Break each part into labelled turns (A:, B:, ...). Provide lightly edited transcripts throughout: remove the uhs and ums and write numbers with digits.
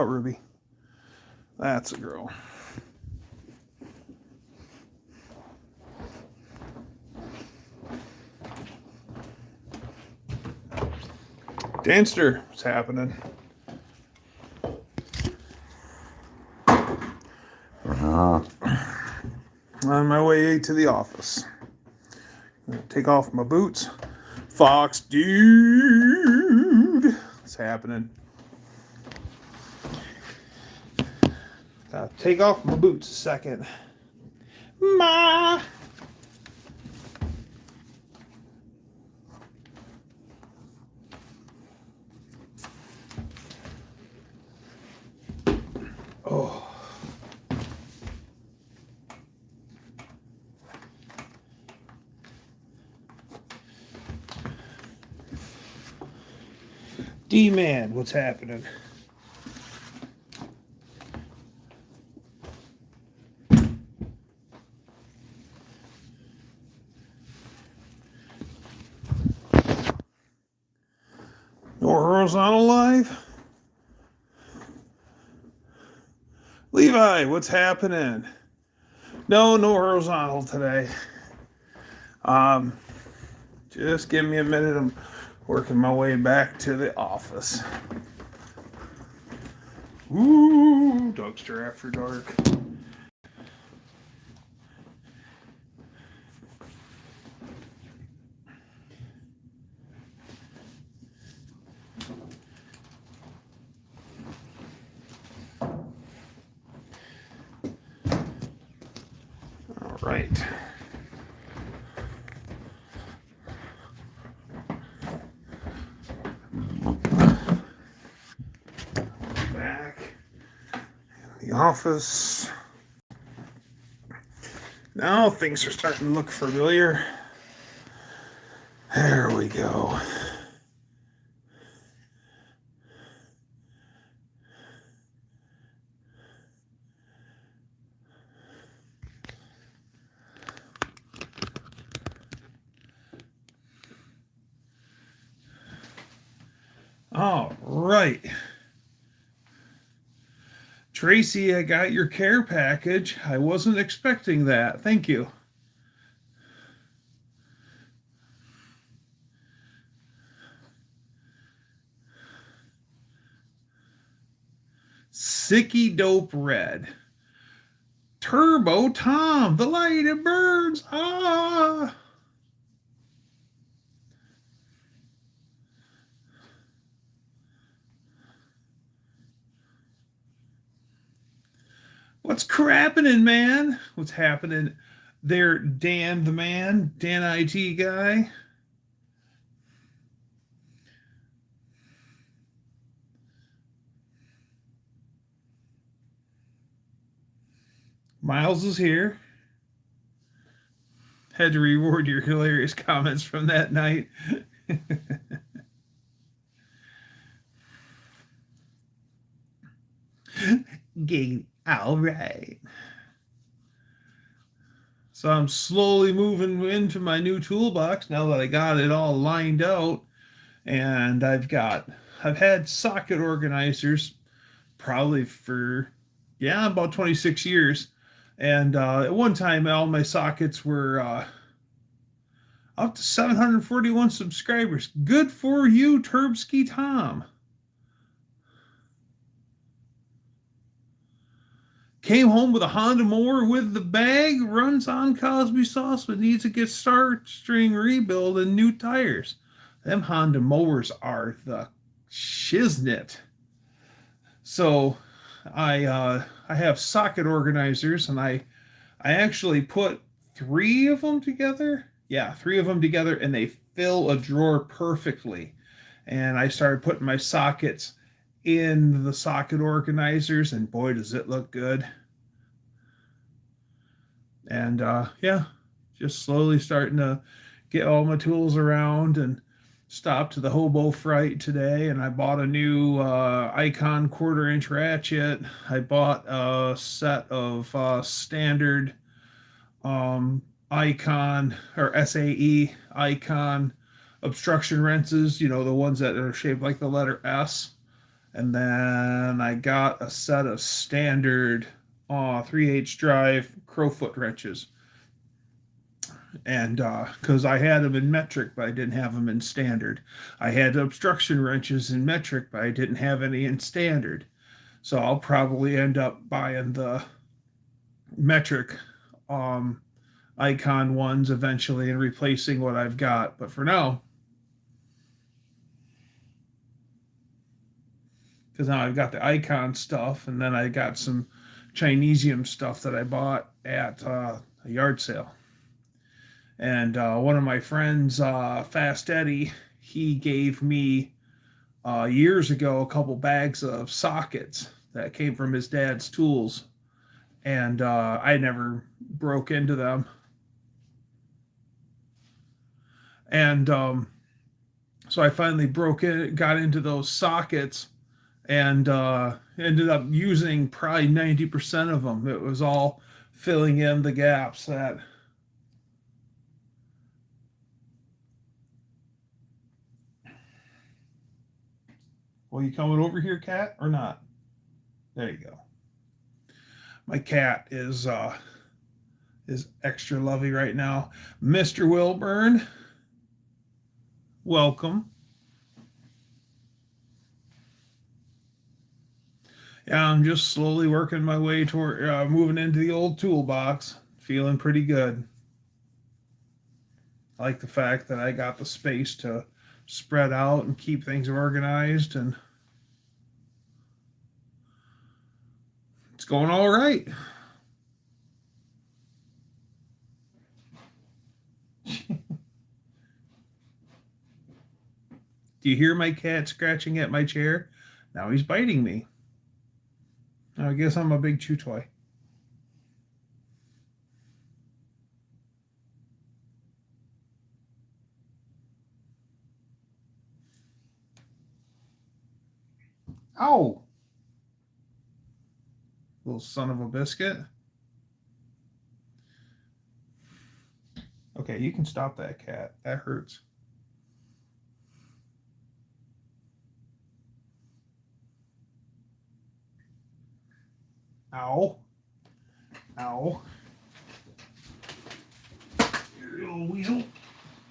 A: Ruby. That's a girl. Danster, what's happening? On my way to the office. I'm gonna take off my boots. Fox dude, what's happening? Gotta take off my boots a second. Ma. Oh. D-Man, what's happening? No horizontal live? Levi, what's happening? No horizontal today. Just give me a minute. I'm working my way back to the office. Ooh, Dougster After Dark. All right. Back in the office. Now things are starting to look familiar. There we go. All right. Tracy, I got your care package. I wasn't expecting that. Thank you. Sicky Dope Red. Turbo Tom, the light it burns. Ah. What's crappening, man? What's happening there, Dan the man, Dan IT guy? Miles is here. Had to reward your hilarious comments from that night. Gay. All right. So I'm slowly moving into my new toolbox now that I got it all lined out. And I've had socket organizers probably for, about 26 years. And at one time, all my sockets were up to 741 subscribers. Good for you, Turbsky Tom. Came home with a Honda mower with the bag, runs on Cosby sauce, but needs to get start string rebuild and new tires. Them Honda mowers are the shiznit. So I have socket organizers, and I actually put 3 of them together. Yeah, 3 of them together, and they fill a drawer perfectly. And I started putting my sockets in the socket organizers, and boy, does it look good. And just slowly starting to get all my tools around, and stopped to the Hobo Fright today, and I bought a new Icon 1/4-inch ratchet. I bought a set of standard Icon or SAE Icon obstruction wrenches, the ones that are shaped like the letter S. And then I got a set of standard 3/8 drive crowfoot wrenches. And because I had them in metric, but I didn't have them in standard. I had obstruction wrenches in metric, but I didn't have any in standard. So I'll probably end up buying the metric icon ones eventually and replacing what I've got. But for now, because now I've got the icon stuff, and then I got some Chinesium stuff that I bought at a yard sale. And one of my friends, Fast Eddie, he gave me years ago a couple bags of sockets that came from his dad's tools, and I never broke into them. And so I finally got into those sockets, and ended up using probably 90% of them. It was all filling in the gaps that. Well, you coming over here, cat, or not? There you go. My cat is extra lovey right now. Mr. Wilburn, welcome. Yeah, I'm just slowly working my way toward moving into the old toolbox. Feeling pretty good. I like the fact that I got the space to spread out and keep things organized, and it's going all right. Do you hear my cat scratching at my chair? Now he's biting me. I guess I'm a big chew toy. Ow! Little son of a biscuit. Okay, you can stop that, cat. That hurts. Ow. Ow. You little weasel.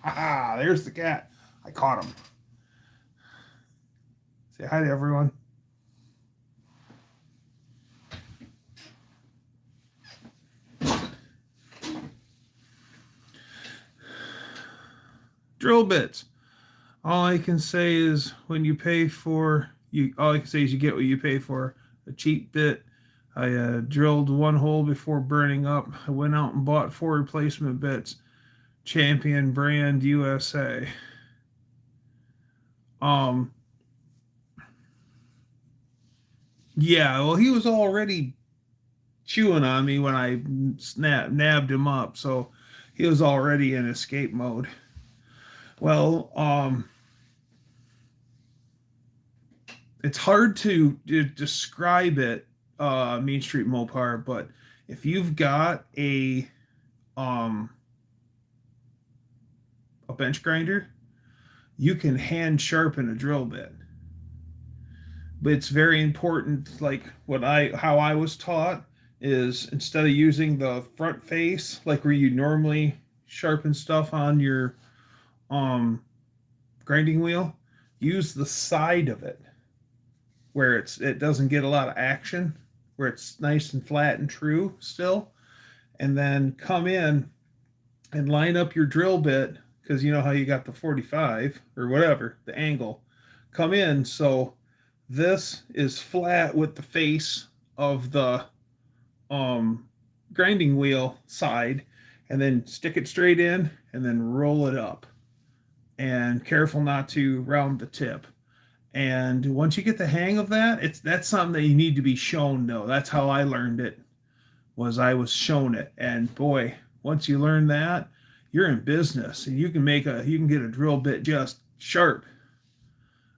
A: Ah, there's the cat. I caught him. Say hi to everyone. Drill bits. All I can say is when you pay for you, all I can say is you get what you pay for. A cheap bit. I drilled one hole before burning up. I went out and bought 4 replacement bits. Champion brand USA. Yeah, well, he was already chewing on me when I nabbed him up, so he was already in escape mode. Well, it's hard to describe it, Mean Street Mopar, but if you've got a bench grinder, you can hand sharpen a drill bit. But it's very important, like how I was taught is instead of using the front face, like where you normally sharpen stuff on your grinding wheel, use the side of it where it doesn't get a lot of action, where it's nice and flat and true still, and then come in and line up your drill bit, because you know how you got the 45 or whatever, the angle. Come in so this is flat with the face of the grinding wheel side, and then stick it straight in and then roll it up. And careful not to round the tip. And once you get the hang of that, that's something that you need to be shown, though. That's how I learned it, was I was shown it. And boy, once you learn that, you're in business, and you can get a drill bit just sharp.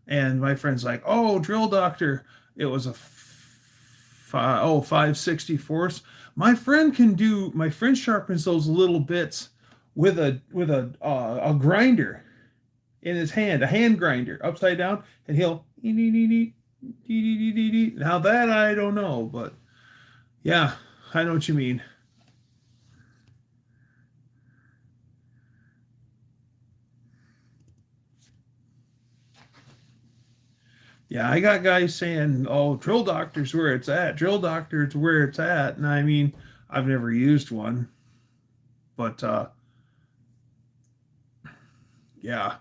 A: And my friend's like, "Oh, drill doctor, it was a 5/64." My friend sharpens those little bits with a grinder in his hand, a hand grinder, upside down, and he'll Now that I don't know, but yeah, I know what you mean. Yeah, I got guys saying, "Oh, drill doctor's where it's at. Drill doctor's where it's at." And I mean, I've never used one, but yeah,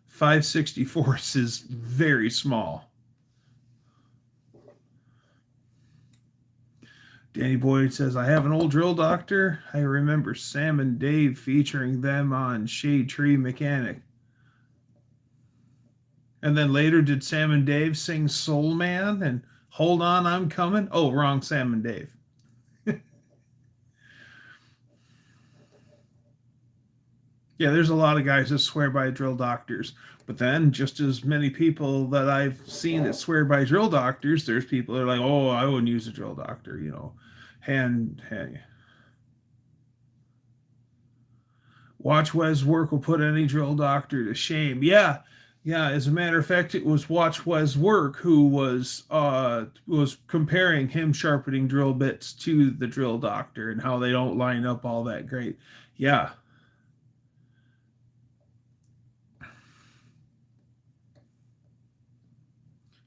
A: 564 is very small. Danny Boyd says, "I have an old drill doctor. I remember Sam and Dave featuring them on Shade Tree Mechanic." And then later, did Sam and Dave sing Soul Man and Hold On, I'm Coming? Oh, wrong, Sam and Dave. Yeah, there's a lot of guys that swear by drill doctors. But then, just as many people that I've seen that swear by drill doctors, there's people that are like, oh, I wouldn't use a drill doctor, you know. Hey, Watch Wes work will put any drill doctor to shame. Yeah, yeah. As a matter of fact, it was Watch Wes work who was comparing him sharpening drill bits to the drill doctor and how they don't line up all that great. Yeah,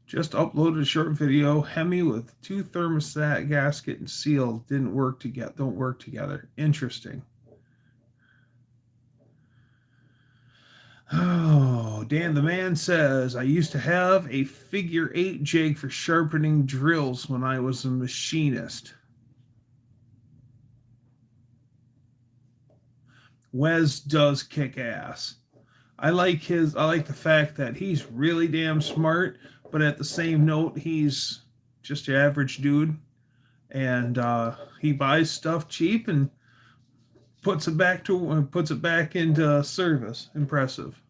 A: just uploaded a short video. Hemi with two thermostat gasket and seal didn't work together. Don't work together. Interesting. Oh, Dan the Man says, I used to have a figure eight jig for sharpening drills when I was a machinist. Wes does kick ass. I like the fact that he's really damn smart, but at the same note, he's just your average dude. And he buys stuff cheap and puts it back into service. Impressive.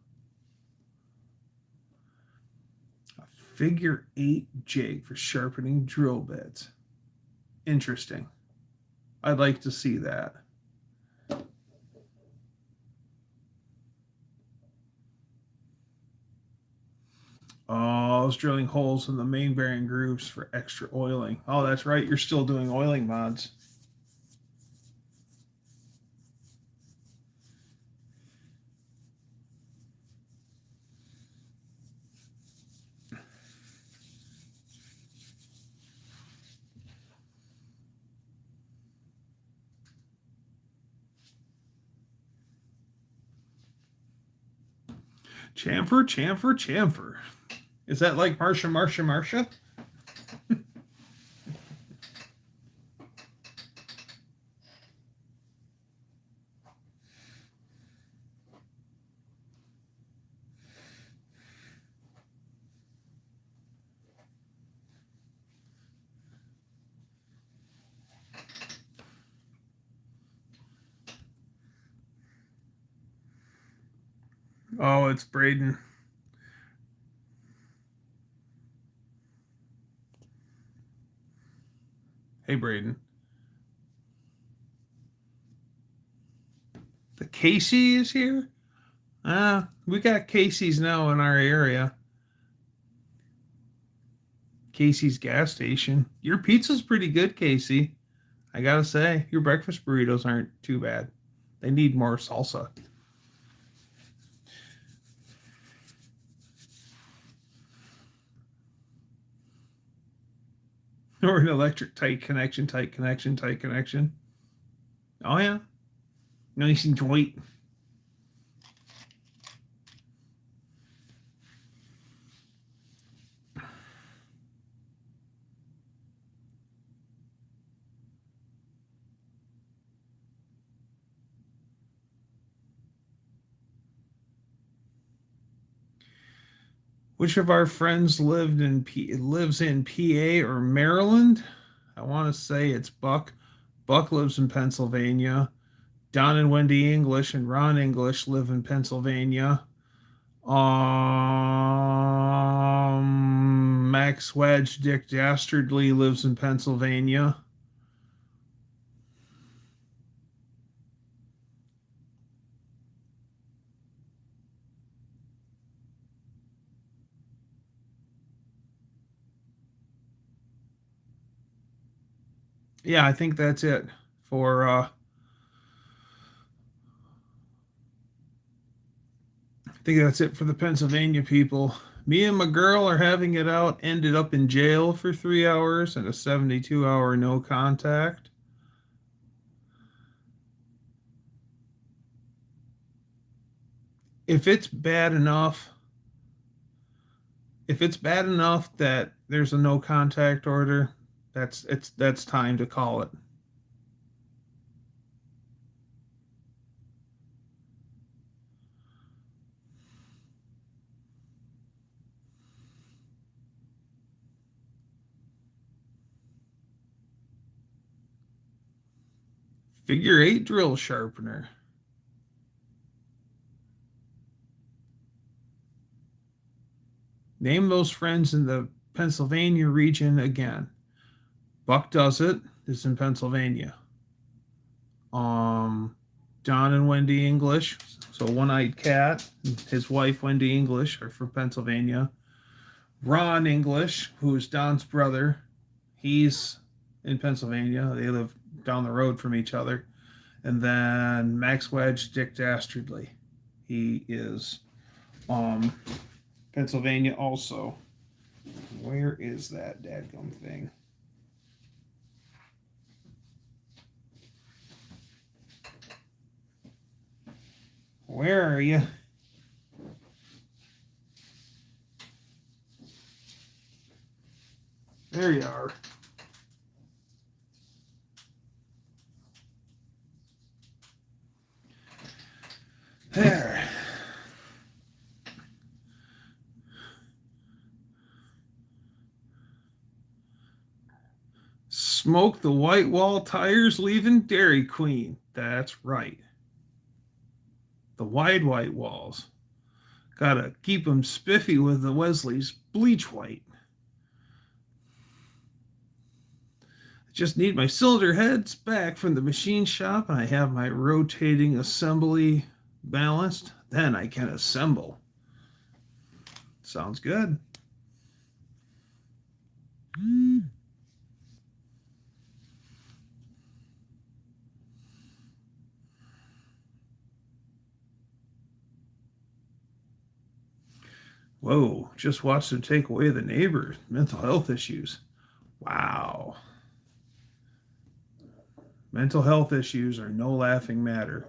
A: Figure eight jig for sharpening drill bits. Interesting. I'd like to see that. Oh, I was drilling holes in the main bearing grooves for extra oiling. Oh, that's right. You're still doing oiling mods. Chamfer. Is that like Marsha? Oh, it's Braden. Hey, Braden. The Casey is here? We got Casey's now in our area. Casey's gas station. Your pizza's pretty good, Casey. I gotta say, your breakfast burritos aren't too bad. They need more salsa. Or an electric tight connection. Oh, yeah. Nice and tight. Which of our friends lives in PA or Maryland? I want to say it's Buck. Buck lives in Pennsylvania. Don and Wendy English and Ron English live in Pennsylvania. Max Wedge, Dick Dastardly lives in Pennsylvania. Yeah, I think that's it for I think that's it for the Pennsylvania people. Me and my girl are having it out. Ended up in jail for 3 hours and a 72-hour no contact. If it's bad enough, if it's bad enough that there's a no contact order, that's time to call it. Figure 8 drill sharpener. Name those friends in the Pennsylvania region again. Buck Does It is in Pennsylvania. Um, John and Wendy English, so One-Eyed Cat, his wife Wendy English are from Pennsylvania. Ron English, who is Don's brother, he's in Pennsylvania. They live down the road from each other. And then Max Wedge, Dick Dastardly. He is Pennsylvania also. Where is that dadgum thing? Where are you? There you are. There. Smoke the white wall tires leaving Dairy Queen. That's right. The wide white walls. Gotta keep them spiffy with the Wesley's bleach white. Just need my cylinder heads back from the machine shop and I have my rotating assembly balanced. Then I can assemble. Sounds good. Whoa, just watched them take away the neighbor's mental health issues. Wow. Mental health issues are no laughing matter.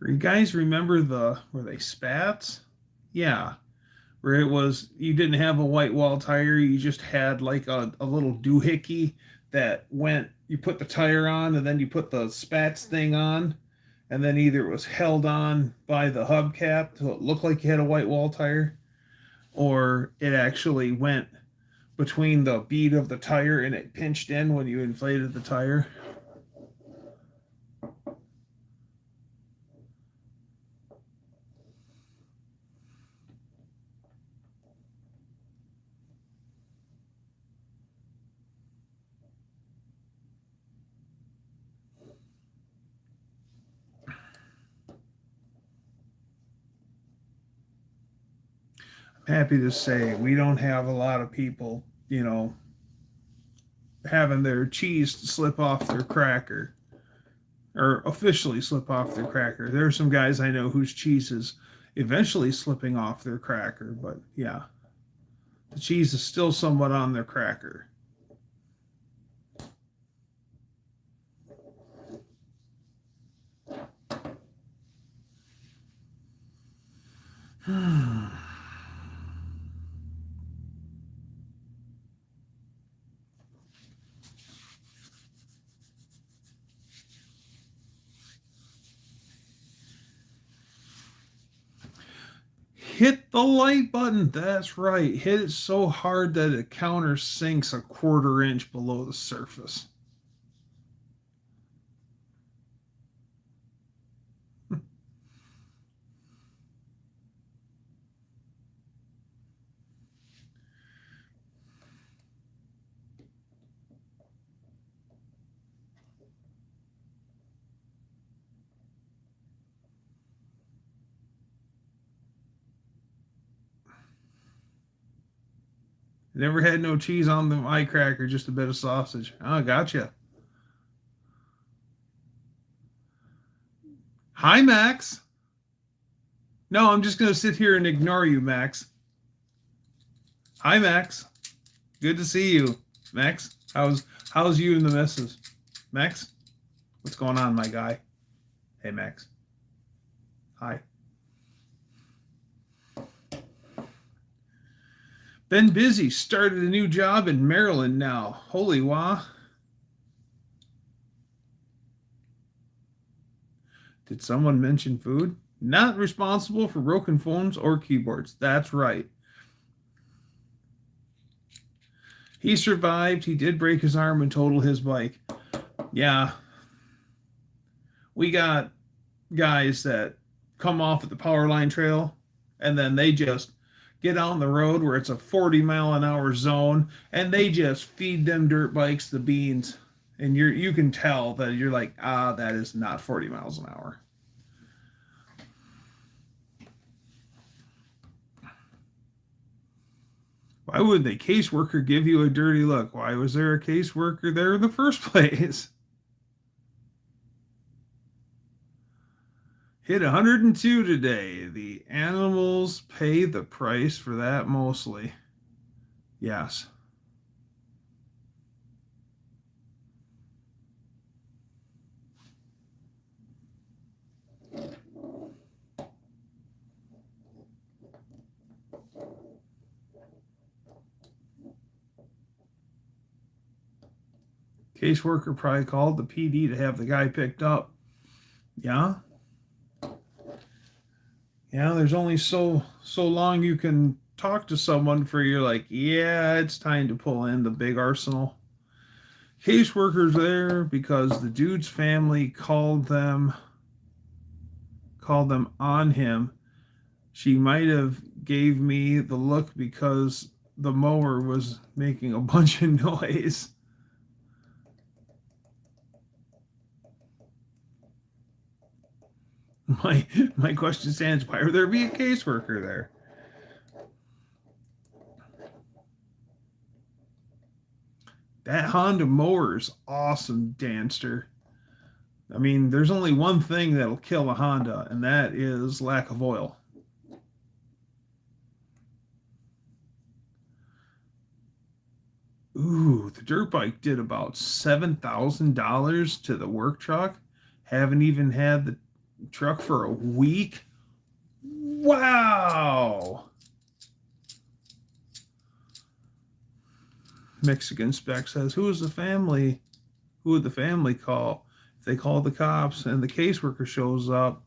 A: You guys remember the were they spats? Yeah, where it was you didn't have a white wall tire, you just had like a little doohickey that went. You put the tire on, and then you put the spats thing on, and then either it was held on by the hubcap so it looked like you had a white wall tire, or it actually went between the bead of the tire and it pinched in when you inflated the tire. I'm happy to say we don't have a lot of people, having their cheese slip off their cracker or officially slip off their cracker. There are some guys I know whose cheese is eventually slipping off their cracker, but yeah, the cheese is still somewhat on their cracker. Hit the light button. That's right. Hit it so hard that it countersinks a quarter inch below the surface. Never had no cheese on the eye cracker, just a bit of sausage. Oh, gotcha. Hi, Max. No, I'm just going to sit here and ignore you, Max. Hi, Max. Good to see you, Max. How's you and the missus? Max? What's going on, my guy? Hey, Max. Hi. Been busy. Started a new job in Maryland now. Holy wah. Did someone mention food? Not responsible for broken phones or keyboards. That's right. He survived. He did break his arm and total his bike. Yeah. We got guys that come off at the power line trail and then they just get on the road where it's a 40-mile-an-hour zone and they just feed them dirt bikes the beans. And you can tell that you're like, that is not 40 miles an hour. Why would the caseworker give you a dirty look? Why was there a caseworker there in the first place? Hit 102 today. The animals pay the price for that mostly. Yes. Caseworker probably called the PD to have the guy picked up. Yeah. Yeah, there's only so long you can talk to someone for you're like, yeah, it's time to pull in the big arsenal. Caseworker's there because the dude's family called them on him. She might have gave me the look because the mower was making a bunch of noise. My question stands, why would there be a caseworker there? That Honda mower is awesome, Danster. I mean, there's only one thing that'll kill a Honda, and that is lack of oil. Ooh, the dirt bike did about $7,000 to the work truck. Haven't even had the truck for a week. Wow. Mexican Spec says, who is the family? Who would the family call? If they call the cops and the caseworker shows up,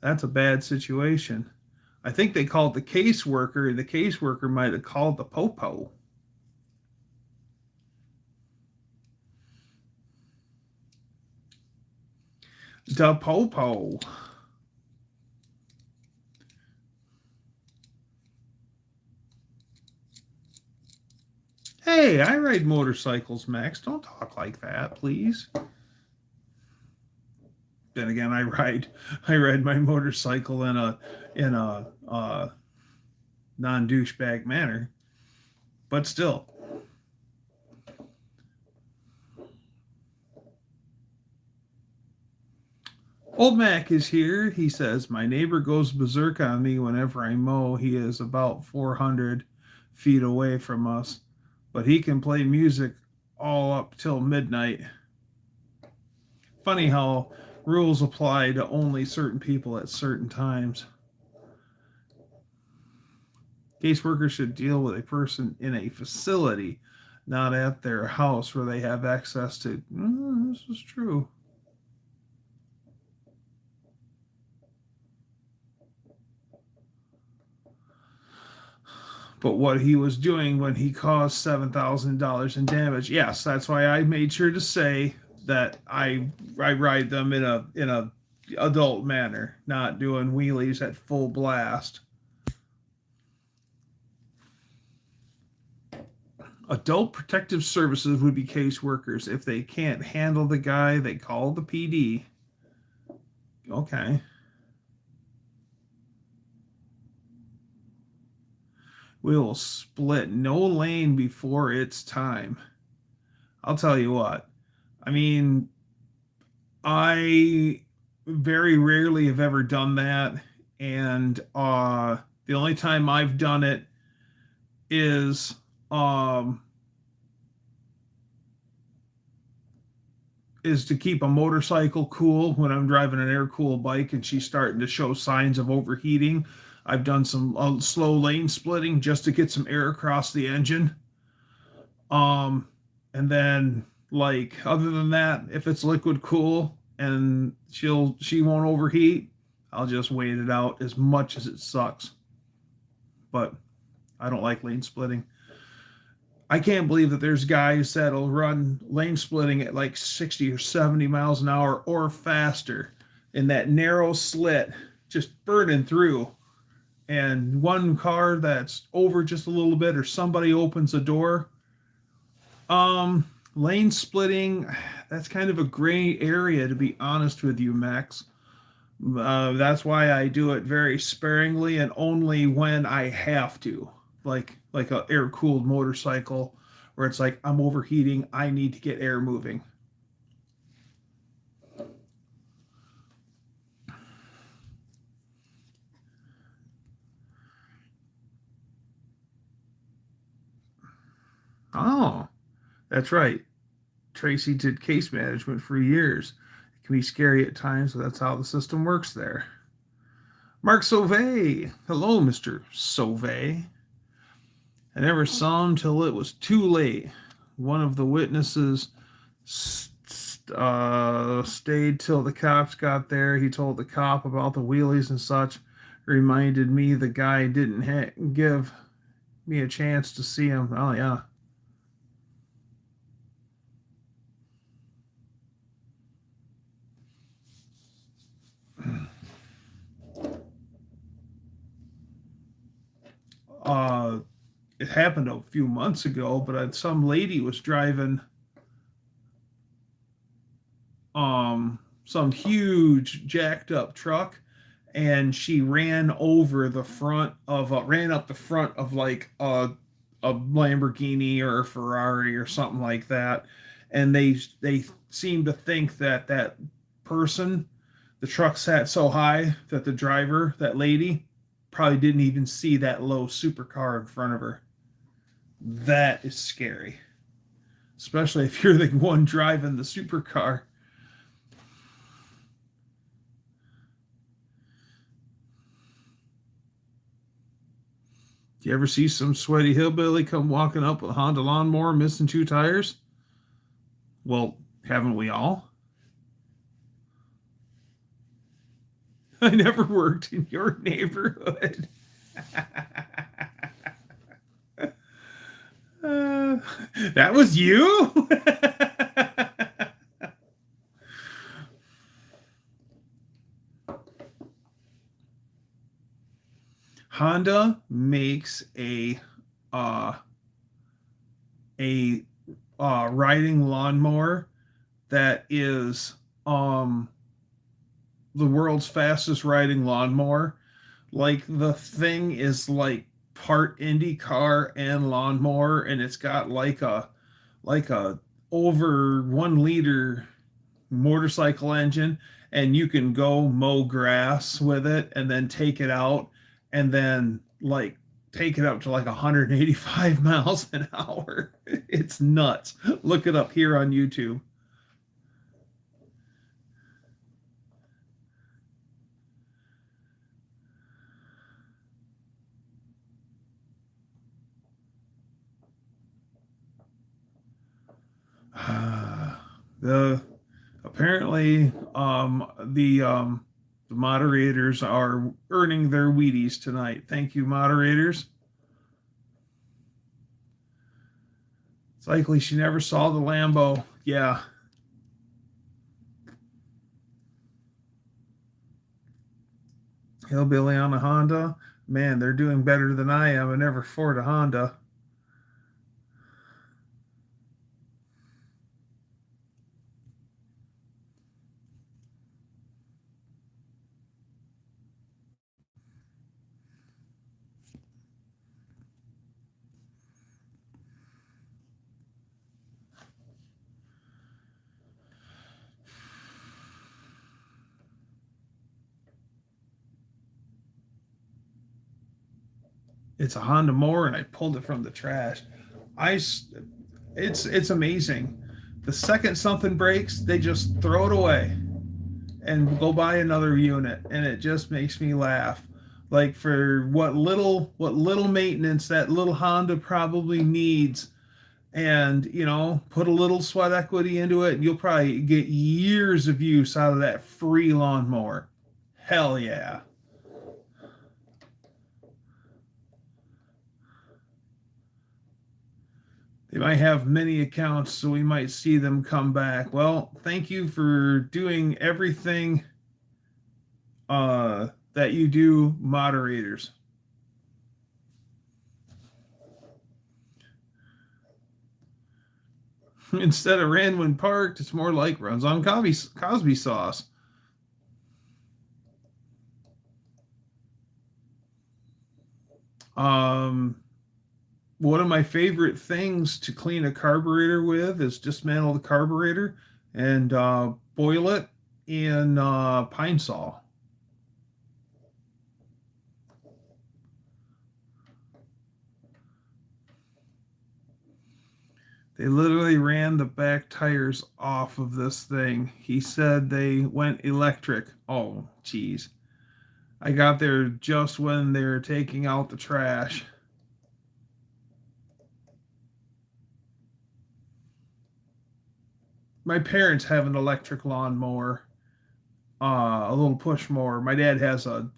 A: that's a bad situation. I think they called the caseworker. The caseworker might have called the popo. The popo. Hey, I ride motorcycles, Max. Don't talk like that, please. Then again, I ride my motorcycle in a non-douchebag manner, but still. Old Mac is here. He says, my neighbor goes berserk on me whenever I mow. He is about 400 feet away from us, but he can play music all up till midnight. Funny how rules apply to only certain people at certain times. Caseworkers should deal with a person in a facility, not at their house where they have access to. This is true. But what he was doing when he caused $7,000 in damage, yes, that's why I made sure to say that I ride them in a adult manner, not doing wheelies at full blast. Adult Protective Services would be caseworkers. If they can't handle the guy, they call the PD. Okay. will split no lane before it's time. I'll tell you what. I mean, I very rarely have ever done that, and the only time I've done it is um is to keep a motorcycle cool when I'm driving an air cooled bike and she's starting to show signs of overheating. I've done some slow lane splitting just to get some air across the engine. Um, and then like other than that, if it's liquid cool and she won't overheat, I'll just wait it out as much as it sucks. But I don't like lane splitting. I can't believe that there's guys that'll run lane splitting at like 60 or 70 miles an hour or faster in that narrow slit, just burning through. And one car that's over just a little bit, or somebody opens a door. Lane splitting, that's kind of a gray area, to be honest with you, Max. That's why I do it very sparingly and only when I have to, like a air cooled motorcycle, where it's like I'm overheating, I need to get air moving. Oh, that's right. Tracy did case management for years. It can be scary at times, but that's how the system works there. Mark Sauvé. Hello, Mr. Sauvé. I never saw him till it was too late. One of the witnesses stayed till the cops got there. He told the cop about the wheelies and such. Reminded me the guy didn't give me a chance to see him. Oh, yeah. Uh, it happened a few months ago, but some lady was driving some huge jacked up truck, and she ran over the front of ran up the front of like a Lamborghini or a Ferrari or something like that, and they seem to think that that person, the truck sat so high that the driver, that lady, probably didn't even see that low supercar in front of her. That is scary, especially if you're the one driving the supercar. Do you ever see some sweaty hillbilly come walking up with a Honda lawnmower missing two tires? Well, haven't we all? I never worked in your neighborhood. That was you? Honda makes uh, a riding lawnmower that is the world's fastest riding lawnmower. Like the thing is like part Indy car and lawnmower, and it's got like a over 1 liter motorcycle engine, and you can go mow grass with it and then take it out and then like take it up to like 185 miles an hour. It's nuts. Look it up here on YouTube. The apparently the moderators are earning their Wheaties tonight. Thank you, moderators. It's likely she never saw the Lambo. Yeah. Hillbilly on a Honda. Man, they're doing better than I am. I never afford a Honda. It's a Honda mower, and I pulled it from the trash. I, it's amazing. The second something breaks, they just throw it away and go buy another unit, and it just makes me laugh. Like for what little maintenance that little Honda probably needs, and put a little sweat equity into it, and you'll probably get years of use out of that free lawnmower. Hell yeah. They might have many accounts, so we might see them come back. Well, thank you for doing everything that you do, moderators. Instead of ran when parked, it's more like runs on Cosby sauce. One of my favorite things to clean a carburetor with is dismantle the carburetor and boil it in Pine Sol. They literally ran the back tires off of this thing. He said they went electric. Oh, geez. I got there just when they were taking out the trash. My parents have an electric lawnmower, a little push mower. My dad has a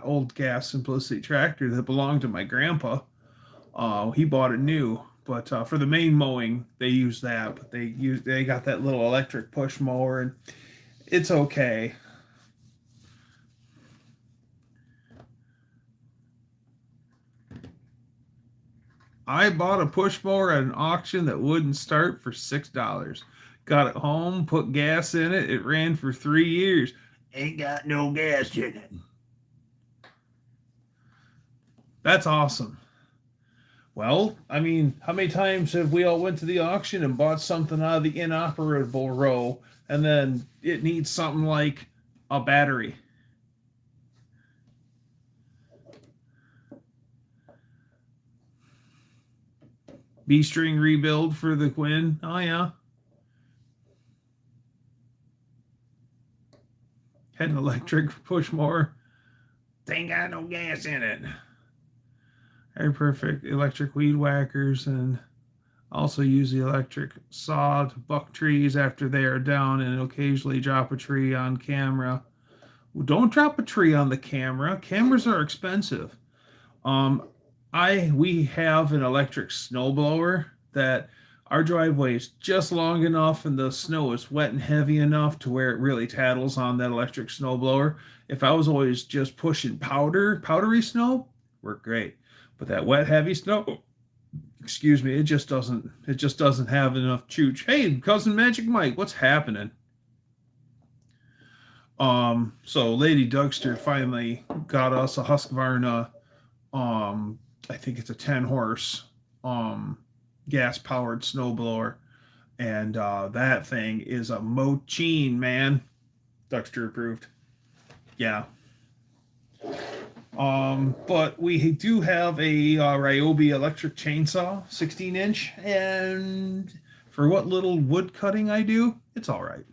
A: old gas Simplicity tractor that belonged to my grandpa. He bought it new, but for the main mowing, they use that. But they got that little electric push mower, and it's okay. I bought a push mower at an auction that wouldn't start for $6. Got it home, put gas in it. It ran for 3 years. Ain't got no gas in it. That's awesome. Well, I mean, how many times have we all went to the auction and bought something out of the inoperable row, and then it needs something like a battery? B-string rebuild for the Quinn. Oh yeah. Had an electric push mower. Ain't got no gas in it. Very perfect electric weed whackers, and also use the electric saw to buck trees after they are down, and occasionally drop a tree on camera. Don't drop a tree on the camera. Cameras are expensive. Um, we have an electric snowblower that our driveway is just long enough and the snow is wet and heavy enough to where it really tattles on that electric snowblower. If I was always just pushing powdery snow, worked great. But that wet, heavy snow, excuse me, it just doesn't have enough chooch. Hey, cousin Magic Mike, what's happening? So Lady Dougster finally got us a Husqvarna. I think it's a 10 horse gas powered snowblower, and that thing is a machine, man. Dougster approved. Yeah. But we do have a Ryobi electric chainsaw, 16-inch, and for what little wood cutting I do, it's all right.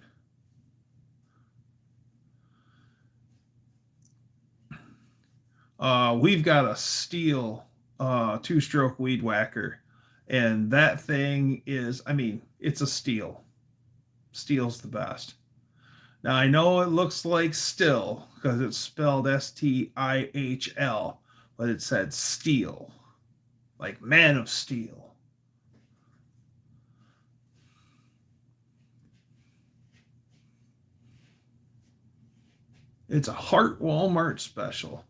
A: We've got a steel two-stroke weed whacker, and that thing is, I mean, it's a steel. Steel's the best. Now I know it looks like still because it's spelled Stihl, but it said steel, like Man of Steel. It's a Heart Walmart special.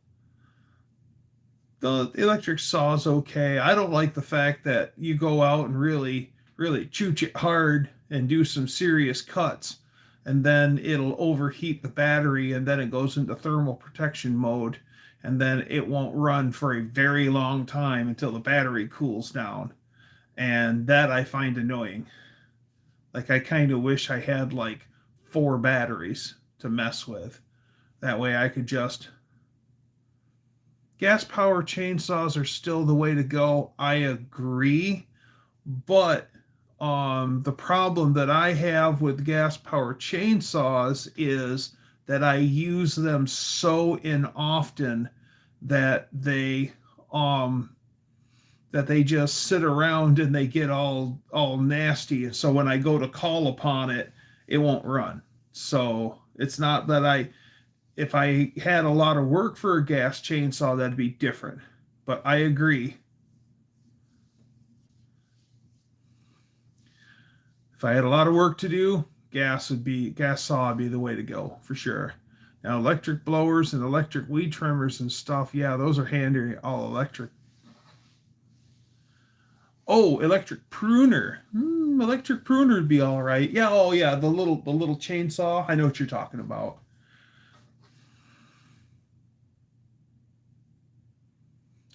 A: The electric saw is okay. I don't like the fact that you go out and really, really chooch it hard and do some serious cuts, and then it'll overheat the battery, and then it goes into thermal protection mode, and then it won't run for a very long time until the battery cools down. And that I find annoying. Like, I kind of wish I had like 4 batteries to mess with. That way I could just gas power chainsaws are still the way to go. I agree, but the problem that I have with gas power chainsaws is that I use them so often that um they just sit around and they get all nasty. And so when I go to call upon it, it won't run. So it's not that if I had a lot of work for a gas chainsaw, that'd be different. But I agree. If I had a lot of work to do, gas saw would be the way to go for sure. Now electric blowers and electric weed trimmers and stuff, yeah, those are handy all electric. Oh, electric pruner. Electric pruner would be all right. Yeah, oh yeah, the little chainsaw. I know what you're talking about.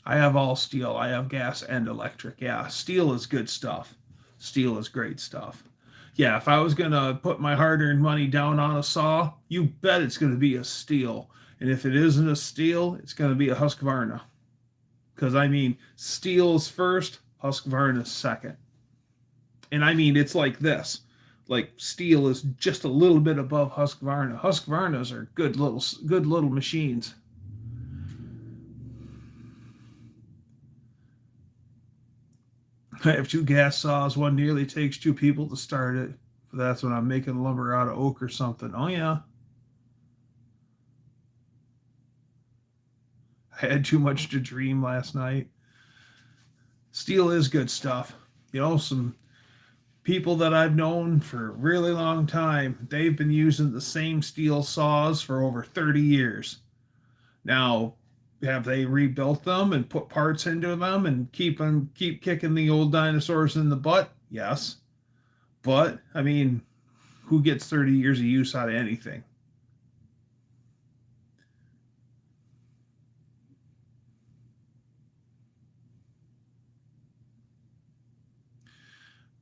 A: I have all steel. I have gas and electric. Yeah, steel is good stuff. Steel is great stuff. Yeah, if I was gonna put my hard-earned money down on a saw, you bet it's gonna be a steel. And if it isn't a steel, it's gonna be a Husqvarna. Because I mean, steel's first, Husqvarna's second. And I mean, it's like this. Like steel is just a little bit above Husqvarna. Husqvarnas are good little machines. I have two gas saws. One nearly takes two people to start it. That's when I'm making lumber out of oak or something. Oh yeah, I had too much to dream last night. Steel is good stuff. Some people that I've known for a really long time, they've been using the same steel saws for over 30 years. Now, have they rebuilt them and put parts into them and keep kicking the old dinosaurs in the butt? Yes. But I mean, who gets 30 years of use out of anything?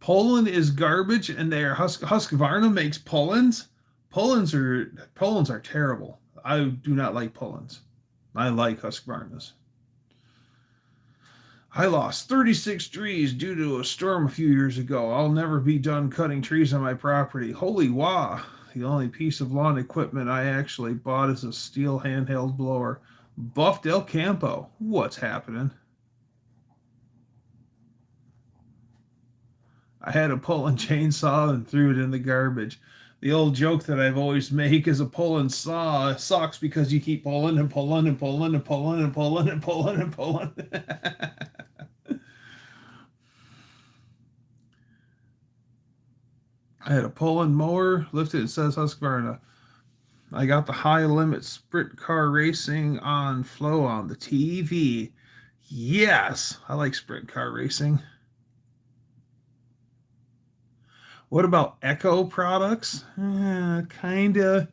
A: Poland is garbage, and Husqvarna makes Polands. Polands are terrible. I do not like Polands. I like Husqvarnas. I lost 36 trees due to a storm a few years ago. I'll never be done cutting trees on my property. Holy wah! The only piece of lawn equipment I actually bought is a steel handheld blower. Buff Del Campo. What's happening? I had a pulling chainsaw and threw it in the garbage. The old joke that I've always make is a pulling saw sucks because you keep pulling and pulling and pulling and pulling and pulling and pulling and pulling. I had a pulling mower, lifted, it says Husqvarna. I got the high limit sprint car racing on Flow on the TV. Yes, I like sprint car racing. What about Echo products? Kind of.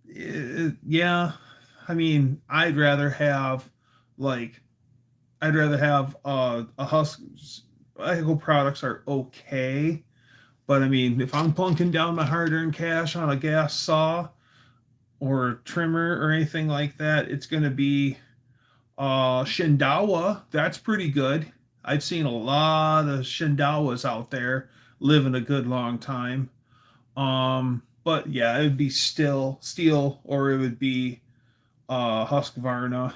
A: Yeah. I mean, like, I'd rather have a Husk. Echo products are okay, but I mean, if I'm plunking down my hard-earned cash on a gas saw or a trimmer or anything like that, it's going to be Shindawa. That's pretty good. I've seen a lot of Shindawas out there living a good long time. But yeah, it would be still steel, or it would be Husqvarna,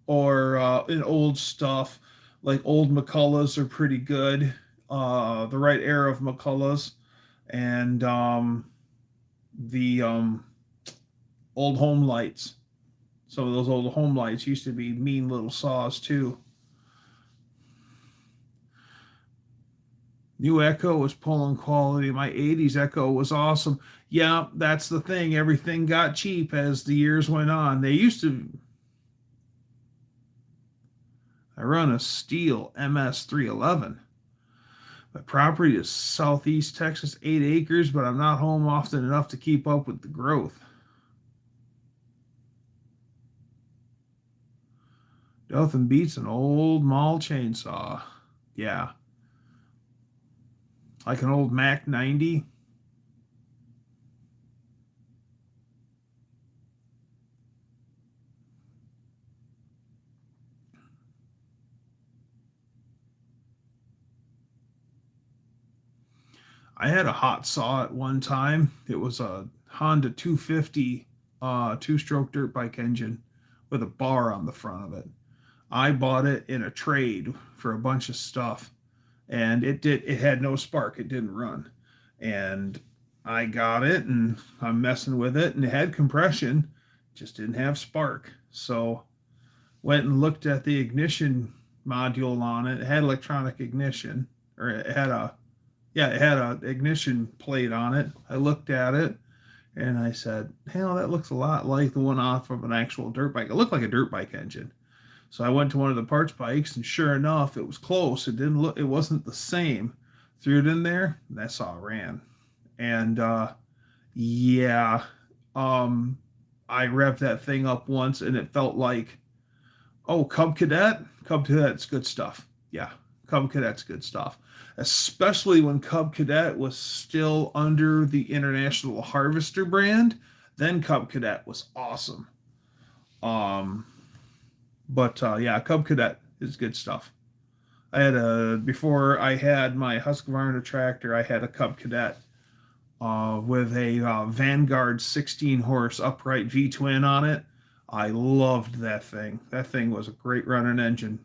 A: or in old stuff like old McCulloughs are pretty good. The right era of McCulloughs, and the old home lights. Some of those old home lights used to be mean little saws too. New Echo was pulling quality. My 80s Echo was awesome. Yeah, that's the thing. Everything got cheap as the years went on. They used to. I run a steel MS311. My property is southeast Texas, 8 acres, but I'm not home often enough to keep up with the growth. Nothing beats an old mall chainsaw. Yeah, like an old Mac 90. I had a hot saw at one time. It was a Honda 250 two-stroke dirt bike engine with a bar on the front of it. I bought it in a trade for a bunch of stuff, and it had no spark. It didn't run. And I got it, and I'm messing with it, and it had compression, just didn't have spark. So went and looked at the ignition module on it. It had electronic ignition, or it had a ignition plate on it. I looked at it and I said, hell, that looks a lot like the one off of an actual dirt bike. It looked like a dirt bike engine. So I went to one of the parts bikes, and sure enough, it was close. It wasn't the same. Threw it in there, and that saw ran. And yeah, I revved that thing up once, and it felt like, oh, Cub Cadet's good stuff. Yeah, Cub Cadet's good stuff. Especially when Cub Cadet was still under the International Harvester brand, then Cub Cadet was awesome. But yeah, Cub Cadet is good stuff. Before I had my Husqvarna tractor, I had a Cub Cadet with a Vanguard 16 horse upright V twin on it. I loved that thing. That thing was a great running engine.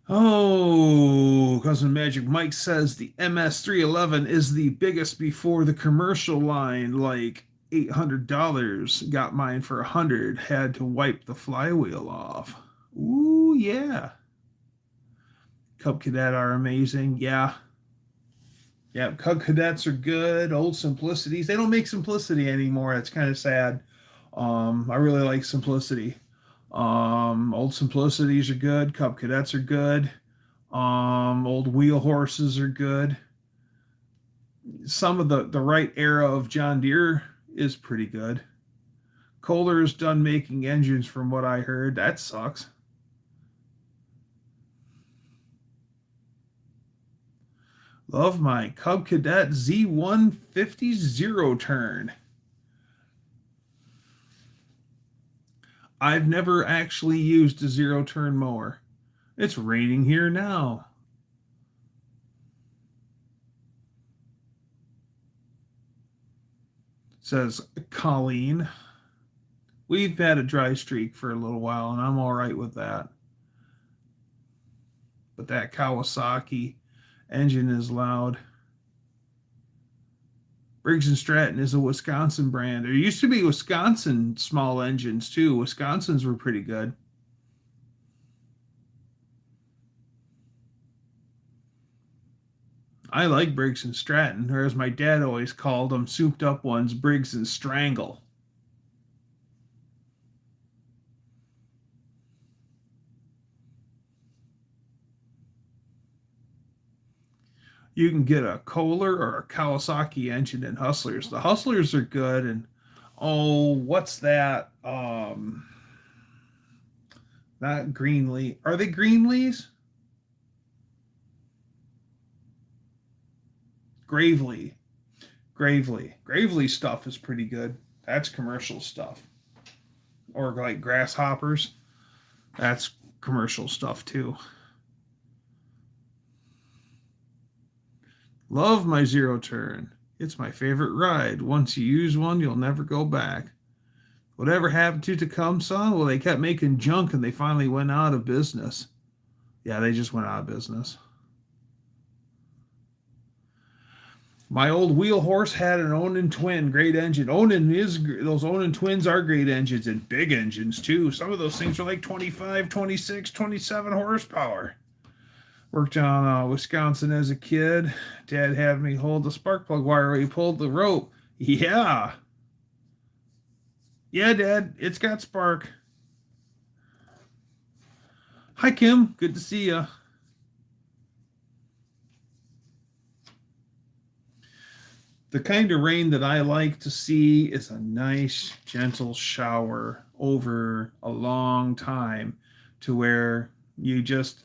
A: Oh, Cousin Magic Mike says the MS311 is the biggest before the commercial line, like $800. Got mine for $100. Had to wipe the flywheel off. Ooh, yeah. Cub Cadet are amazing. Yeah. Yeah, Cub Cadets are good. Old Simplicities. They don't make Simplicity anymore. It's kind of sad. I really like Simplicity. Old Simplicities are good. Cub Cadets are good. Old Wheel Horses are good. Some of the right era of John Deere is pretty good. Kohler's done making engines from what I heard. That sucks. Love my Cub Cadet Z150 zero turn. I've never actually used a zero turn mower. It's raining here now. Says Colleen. We've had a dry streak for a little while, and I'm all right with that. But that Kawasaki engine is loud. Briggs & Stratton is a Wisconsin brand. There used to be Wisconsin small engines too. Wisconsin's were pretty good. I like Briggs & Stratton, or as my dad always called them, souped up ones, Briggs & Strangle. You can get a Kohler or a Kawasaki engine in Hustlers. The Hustlers are good, and oh, what's that? Not Greenlee. Are they Greenlees? Gravely. Gravely stuff is pretty good. That's commercial stuff. Or like Grasshoppers. That's commercial stuff too. Love my zero turn. It's my favorite ride. Once you use one, you'll never go back. Whatever happened to Tecumseh? Well, they kept making junk and they finally went out of business. Yeah, they just went out of business. My old wheel horse had an Onan twin, great engine. Those Onan twins are great engines, and big engines too. Some of those things are like 25, 26, 27 horsepower. Worked on Wisconsin as a kid. Dad had me hold the spark plug wire while he pulled the rope. Yeah. Yeah, Dad, it's got spark. Hi, Kim. Good to see you. The kind of rain that I like to see is a nice, gentle shower over a long time to where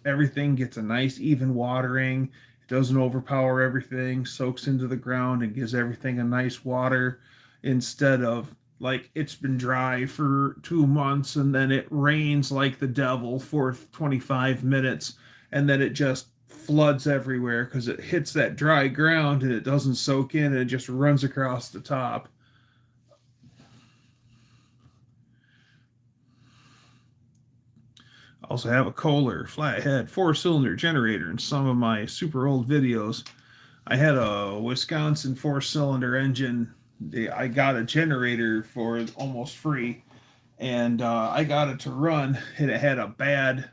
A: everything gets a nice, even watering. It doesn't overpower everything, soaks into the ground, and gives everything a nice water instead of like it's been dry for 2 months and then it rains like the devil for 25 minutes and then it just floods everywhere because it hits that dry ground and it doesn't soak in and it just runs across the top. I also have a Kohler flathead 4-cylinder generator in some of my super old videos. I had a Wisconsin 4-cylinder engine. I got a generator for almost free, and I got it to run, and it had a bad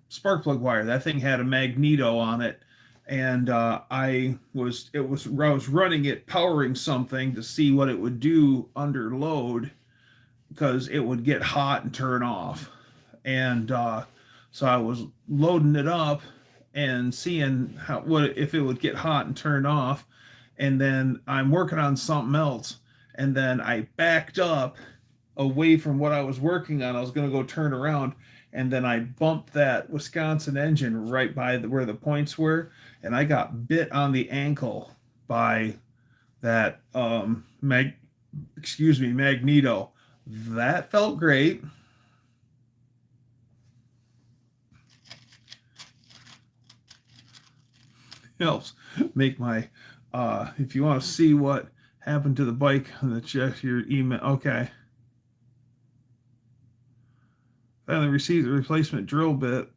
A: spark plug wire. That thing had a magneto on it, and I was running it, powering something to see what it would do under load, because it would get hot and turn off. And so I was loading it up and seeing what if it would get hot and turn off. And then I'm working on something else, and then I backed up away from what I was working on. I was going to go turn around, and then I bumped that Wisconsin engine right by where the points were, and I got bit on the ankle by that magneto. That felt great. Helps make my if you want to see what happened to the bike, check your email. Okay. Finally received the replacement drill bit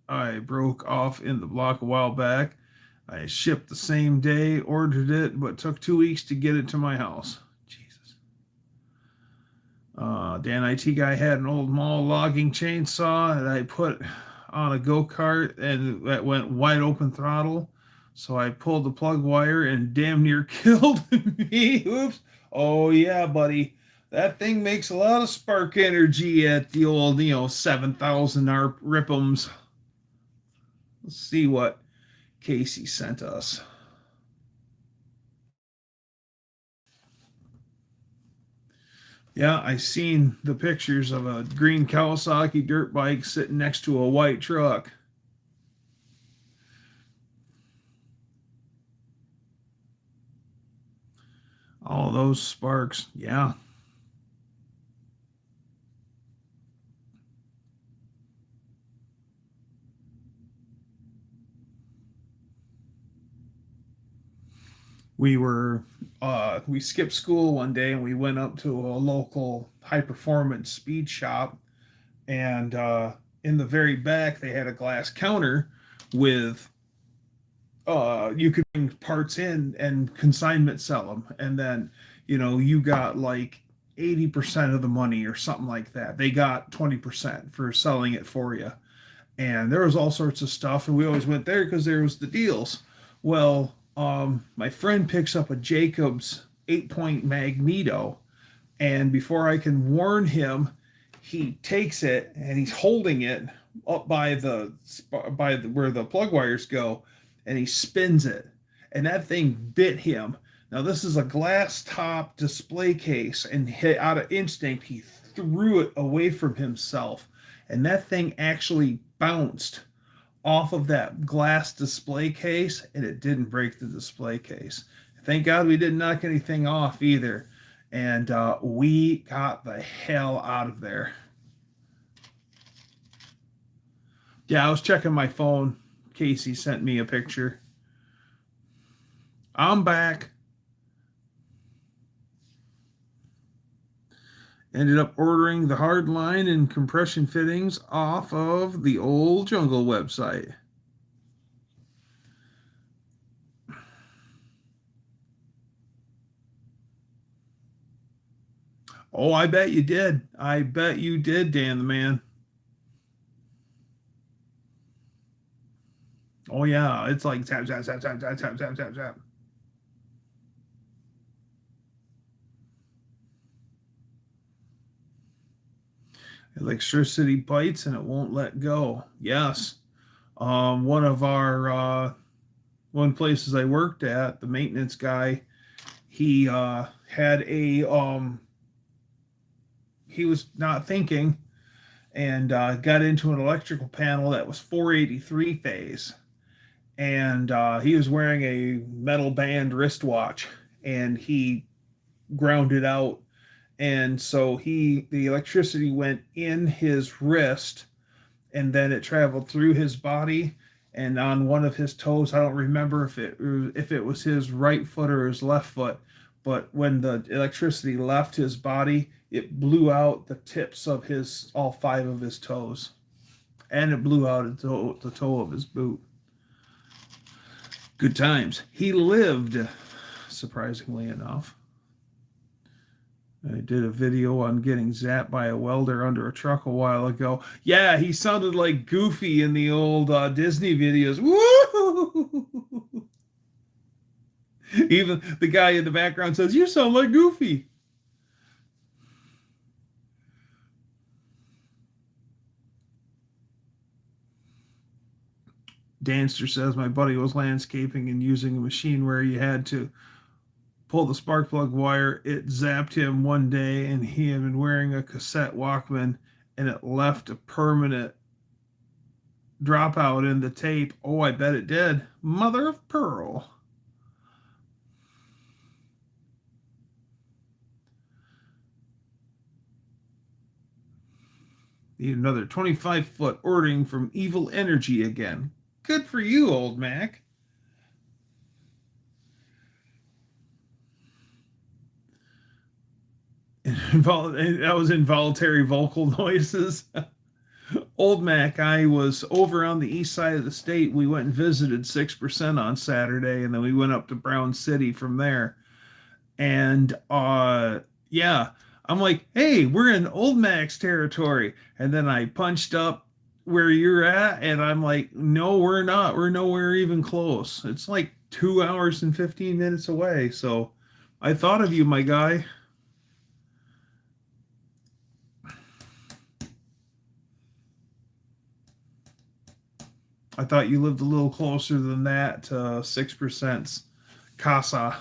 A: I broke off in the block a while back. I shipped the same day, ordered it, but took 2 weeks to get it to my house. Jesus. Dan IT guy had an old mall logging chainsaw that I put on a go-kart, and that went wide open throttle. So I pulled the plug wire and damn near killed me. Oops. Oh, yeah, buddy. That thing makes a lot of spark energy at the old, 7,000 RPMs. Let's see what Casey sent us. Yeah, I seen the pictures of a green Kawasaki dirt bike sitting next to a white truck. All those sparks, yeah. We skipped school one day and we went up to a local high performance speed shop, and in the very back they had a glass counter with you could bring parts in and consignment sell them, and then you got like 80% of the money or something like that. They got 20% for selling it for you, and there was all sorts of stuff, and we always went there because there was the deals. Well, my friend picks up a Jacobs 8-point magneto, and before I can warn him, he takes it and he's holding it up by where the plug wires go, and he spins it, and that thing bit him. Now this is a glass top display case, and out of instinct he threw it away from himself, and that thing actually bounced off of that glass display case, and it didn't break the display case. Thank God we didn't knock anything off either, and we got the hell out of there. Yeah, I was checking my phone. Casey sent me a picture. I'm back. Ended up ordering the hard line and compression fittings off of the Old Jungle website. Oh, I bet you did. I bet you did, Dan the man. Oh yeah, it's like tap tap tap tap tap tap tap tap tap. Electricity bites and it won't let go. Yes. One of our one places I worked at, the maintenance guy, he had he was not thinking, and got into an electrical panel that was 483 phase, and he was wearing a metal band wristwatch, and he ground it out, and so the electricity went in his wrist, and then it traveled through his body and on one of his toes. I don't remember if it was his right foot or his left foot, but when the electricity left his body, it blew out the tips of his all five of his toes, and it blew out the toe of his boot. Good times. He lived, surprisingly enough. I did a video on getting zapped by a welder under a truck a while ago. Yeah, he sounded like Goofy in the old Disney videos. Woo! Even the guy in the background says, "You sound like Goofy." Danster says my buddy was landscaping and using a machine where you had to pull the spark plug wire. It zapped him one day, and he had been wearing a cassette Walkman, and it left a permanent dropout in the tape. Oh, I bet it did. Mother of pearl. Need another 25-foot ordering from Evil Energy again. Good for you, old Mac. That was involuntary vocal noises. Old Mac, I was over on the east side of the state. We went and visited 6% on Saturday, and then we went up to Brown City from there. And yeah, I'm like, hey, we're in Old Mac's territory. And then I punched up where you're at, and I'm like, no, we're not. We're nowhere even close. It's like 2 hours and 15 minutes away. So I thought of you, my guy. I thought you lived a little closer than that to 6%'s casa.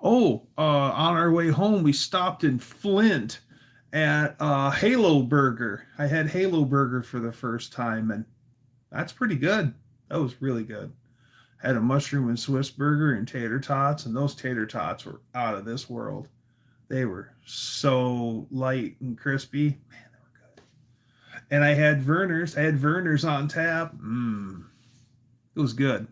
A: Oh, on our way home, we stopped in Flint at Halo Burger. I had Halo Burger for the first time, and that's pretty good. That was really good. Had a mushroom and Swiss burger and tater tots, and those tater tots were out of this world. They were so light and crispy. Man, they were good. And I had Verner's. I had Verner's on tap. It was good.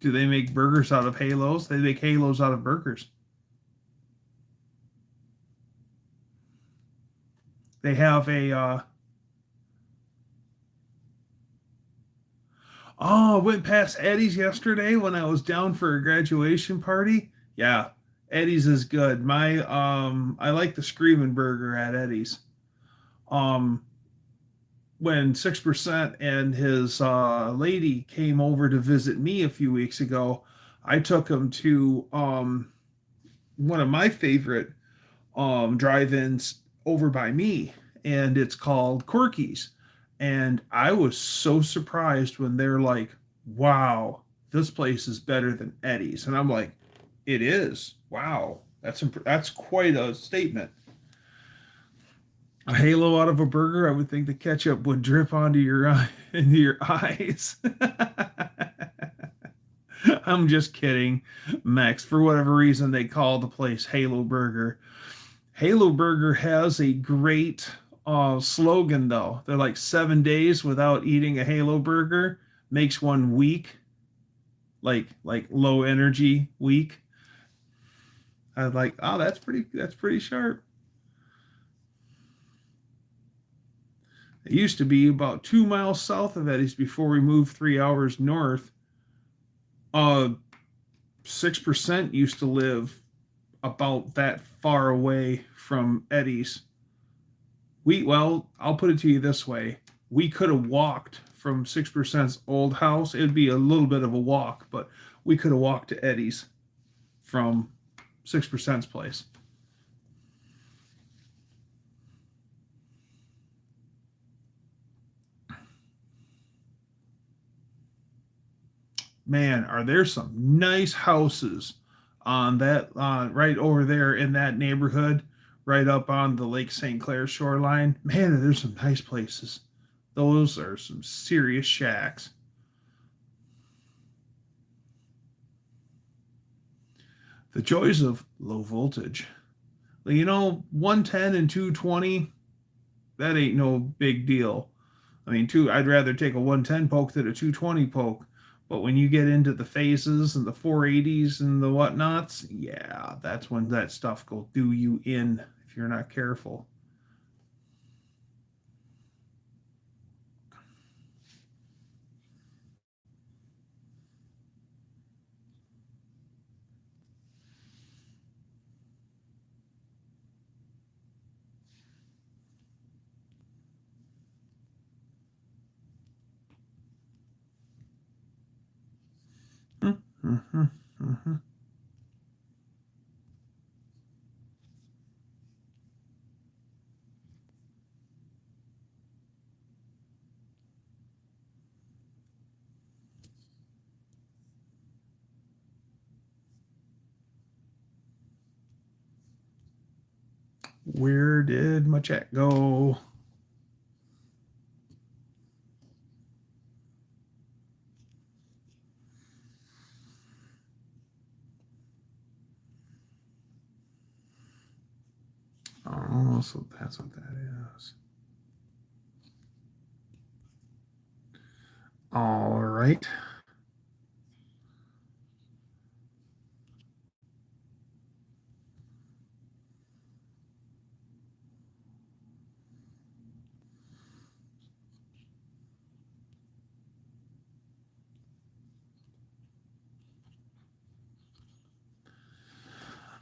A: Do they make burgers out of halos? They make halos out of burgers. They have a oh, I went past Eddie's yesterday when I was down for a graduation party. Yeah, Eddie's is good. I like the Screaming Burger at Eddie's. Um when 6% and his lady came over to visit me a few weeks ago, I took him to one of my favorite drive-ins over by me, and it's called Corky's. And I was so surprised when they're like, "Wow, this place is better than Eddie's," and I'm like, "It is. Wow, that's quite a statement." A halo out of a burger, I would think the ketchup would drip onto into your eyes. I'm just kidding, Max. For whatever reason, they call the place Halo Burger. Halo Burger has a great slogan, though. They're like 7 days without eating a Halo Burger makes one weak, like low energy weak. I was like, oh, that's pretty sharp. It used to be about 2 miles south of Eddie's before we moved 3 hours north. 6% used to live about that far away from Eddie's. Well, I'll put it to you this way. We could have walked from 6%'s old house. It'd be a little bit of a walk, but we could have walked to Eddie's from 6%'s place. Man, are there some nice houses on that right over there in that neighborhood, right up on the Lake St. Clair shoreline? Man, there's some nice places. Those are some serious shacks. The joys of low voltage. You know, 110 and 220, that ain't no big deal. I mean, I'd rather take a 110 poke than a 220 poke. But when you get into the phases and the 480s and the whatnots, yeah, that's when that stuff will do you in if you're not careful. Mm-hmm, mm-hmm. Where did my chat go? Oh, so that's what that is. All right.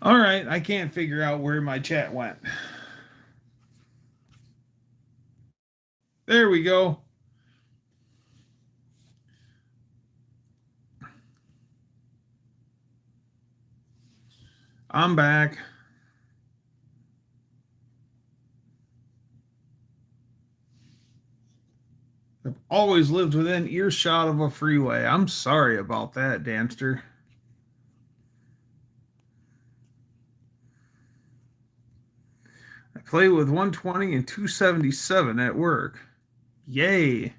A: All right. I can't figure out where my chat went. There we go. I'm back. I've always lived within earshot of a freeway. I'm sorry about that, Danster. I play with 120 and 277 at work. Yay.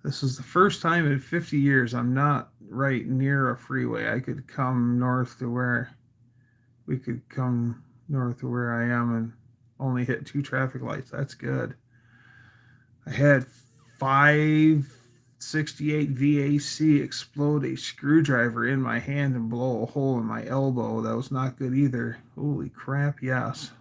A: This is the first time in 50 years I'm not right near a freeway. I could come north to where we could come north of where I am and only hit 2 traffic lights. That's good. I had 568 VAC explode a screwdriver in my hand and blow a hole in my elbow. That was not good either. Holy crap, yes.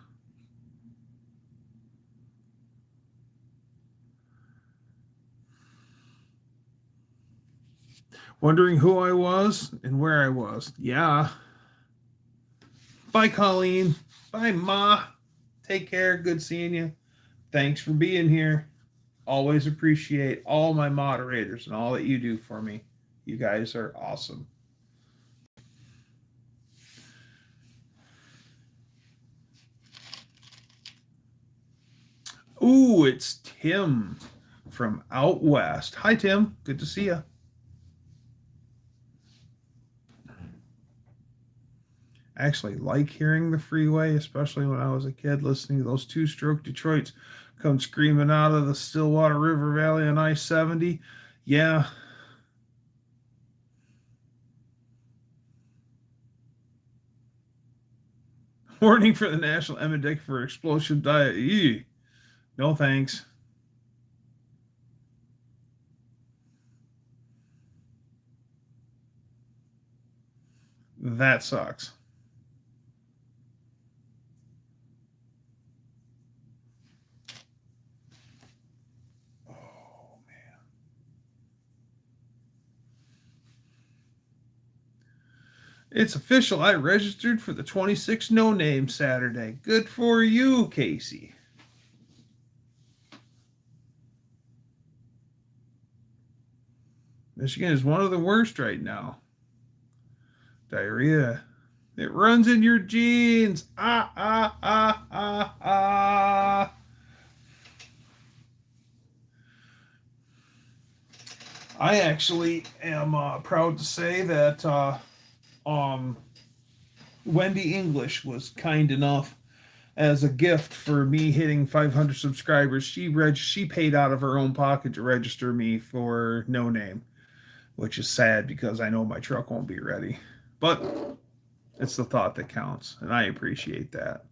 A: Wondering who I was and where I was. Yeah. Bye, Colleen. Bye, Ma. Take care. Good seeing you. Thanks for being here. Always appreciate all my moderators and all that you do for me. You guys are awesome. Ooh, it's Tim from out west. Hi, Tim. Good to see you. I actually like hearing the freeway, especially when I was a kid listening to those two-stroke Detroits come screaming out of the Stillwater River Valley on I-70. Yeah. Warning for the National Epidemic for Explosive Diet. Eee. No thanks. That sucks. Oh, man. It's official. I registered for the 26 No Name Saturday. Good for you, Casey. Michigan is one of the worst right now. Diarrhea. It runs in your genes. Ah, ah, ah, ah, ah. I actually am proud to say that Wendy English was kind enough as a gift for me hitting 500 subscribers. She paid out of her own pocket to register me for No Name, which is sad because I know my truck won't be ready. But it's the thought that counts, and I appreciate that.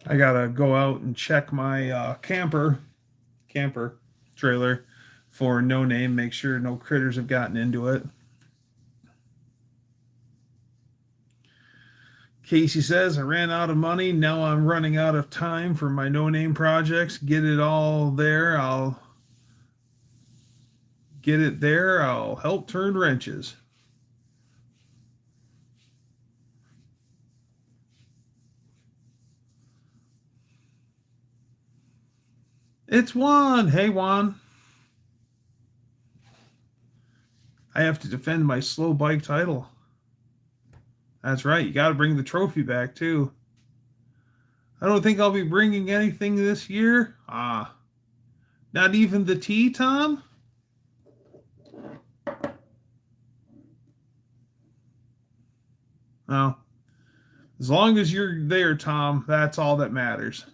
A: I gotta go out and check my camper trailer for no name, make sure no critters have gotten into it. Casey says, I ran out of money. Now I'm running out of time for my no name projects. Get it all there. I'll get it there. I'll help turn wrenches. It's Juan. Hey, Juan. I have to defend my slow bike title. That's right. You got to bring the trophy back, too. I don't think I'll be bringing anything this year. Not even the tea, Tom? No. As long as you're there, Tom, that's all that matters.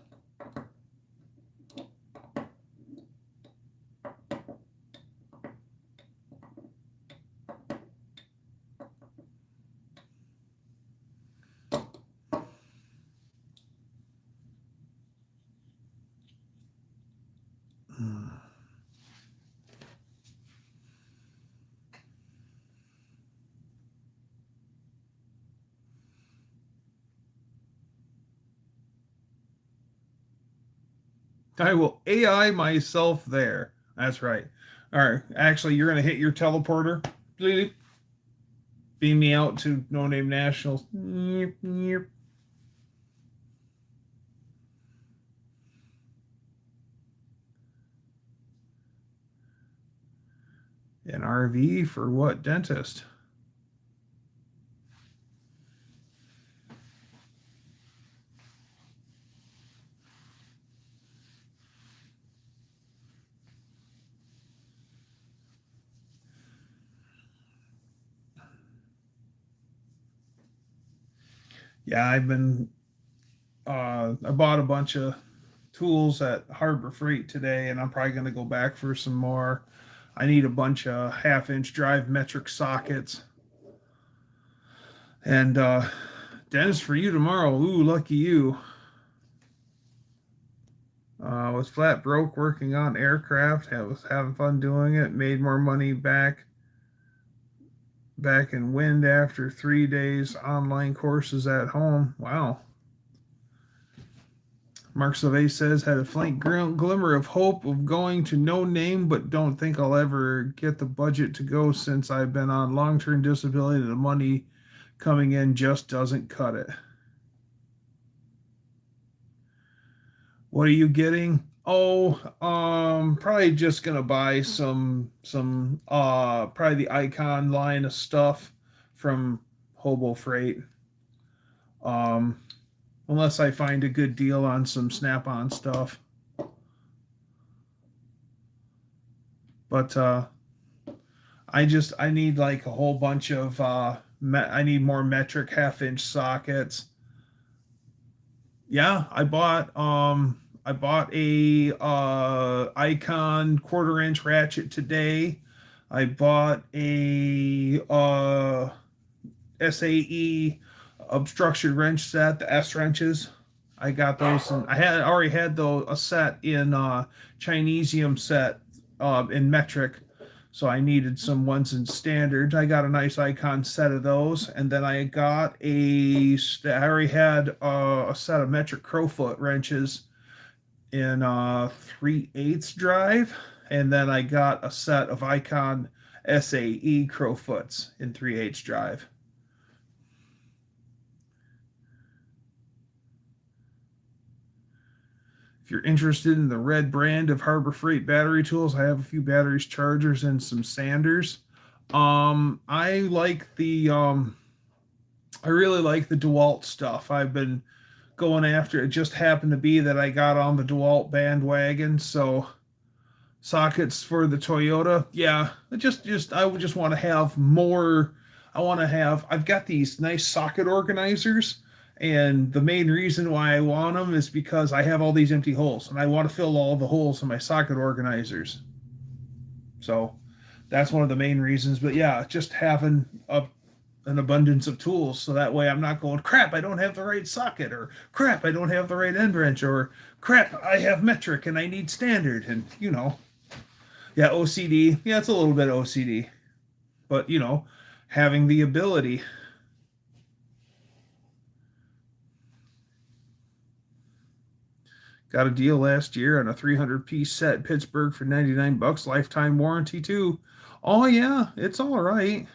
A: I will AI myself there. That's right. All right. Actually, you're going to hit your teleporter. Beam me out to No Name Nationals. An RV for what dentist? Yeah, I bought a bunch of tools at Harbor Freight today, and I'm probably going to go back for some more. I need a bunch of 1/2-inch drive metric sockets. And Dennis, for you tomorrow. Ooh, lucky you. Was flat broke working on aircraft. Was having fun doing it. Made more money back in wind after 3 days online courses at home. Wow. Mark Sylvain says, had a faint glimmer of hope of going to no name, but don't think I'll ever get the budget to go since I've been on long-term disability and the money coming in just doesn't cut it. What are you getting? Oh, probably just gonna buy some probably the Icon line of stuff from Hobo Freight. Unless I find a good deal on some Snap-on stuff. But I need like a whole bunch of I need more metric 1/2-inch sockets. Yeah, I bought a Icon 1/4-inch ratchet today. I bought a SAE obstruction wrench set, the S wrenches. I got those, and I already had a set in Chinesium set in metric, so I needed some ones in standard. I got a nice Icon set of those, and then I already had a set of metric crowfoot wrenches in 3/8 drive, and then I got a set of Icon SAE crowfoots in 3/8 drive. If you're interested in the red brand of Harbor Freight battery tools, I have a few batteries, chargers, and some sanders. I really like the DeWalt stuff. I've been going after it. Just happened to be that I got on the DeWalt bandwagon, so sockets for the Toyota. Yeah, I would just want to have more. I've got these nice socket organizers, and the main reason why I want them is because I have all these empty holes, and I want to fill all the holes in my socket organizers. So that's one of the main reasons. But yeah, just having a an abundance of tools, so that way I'm not going, crap, I don't have the right socket, or crap, I don't have the right end wrench, or crap, I have metric and I need standard, and yeah, OCD, yeah, it's a little bit OCD, but having the ability. Got a deal last year on a 300-piece set, Pittsburgh, for $99, lifetime warranty too. Oh yeah, it's all right.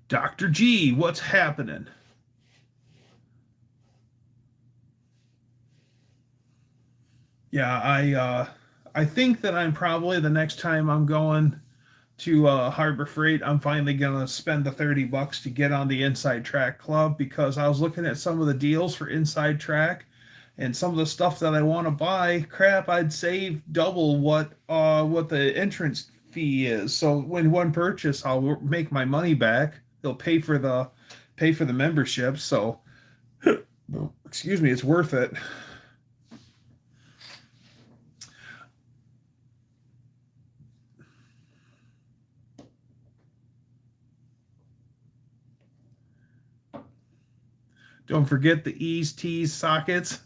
A: Dr. G, what's happening? Yeah, I think that I'm probably, the next time I'm going to Harbor Freight, I'm finally gonna spend the $30 to get on the Inside Track Club, because I was looking at some of the deals for Inside Track and some of the stuff that I want to buy. Crap, I'd save double what the entrance fee is. So when one purchase, I'll make my money back. They'll pay for the membership. So excuse me, it's worth it. Don't forget the E's, T's, sockets.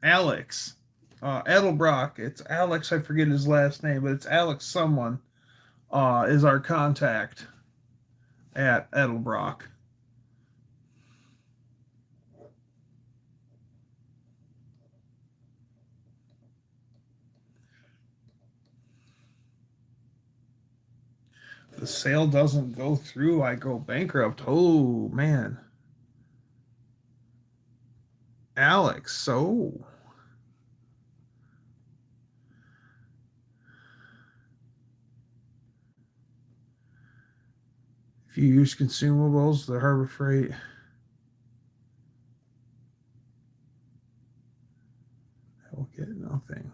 A: Alex, Edelbrock. It's Alex. I forget his last name, but it's Alex. Someone is our contact at Edelbrock. The sale doesn't go through, I go bankrupt. Oh man, Alex. So if you use consumables, the Harbor Freight. I will get nothing.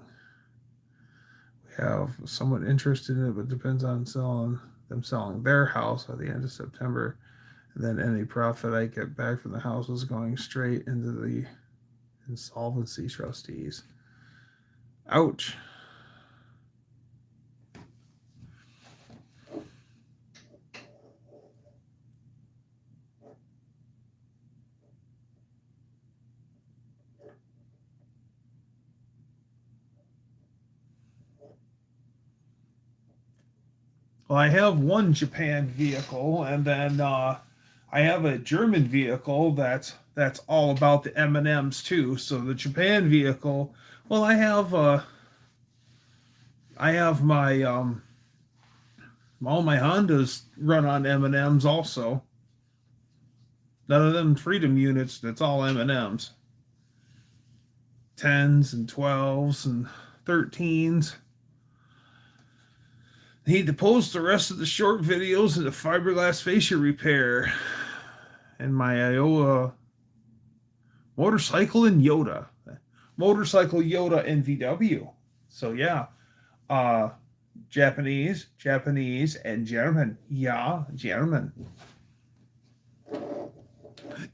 A: We have someone interested in it, but depends on selling their house at the end of September. And then any profit I get back from the house is going straight into the insolvency trustees. Ouch. Well, I have one Japan vehicle, and then I have a German vehicle that's all about the M&Ms too. So the Japan vehicle, well, I have my all my Hondas run on M&Ms also. None of them Freedom units. That's all M&Ms. 10s and 12s and 13s. Need to post the rest of the short videos of the fiberglass fascia repair and my Iowa motorcycle and Yoda. Motorcycle Yoda and VW. So yeah, Japanese, and German. Yeah, German.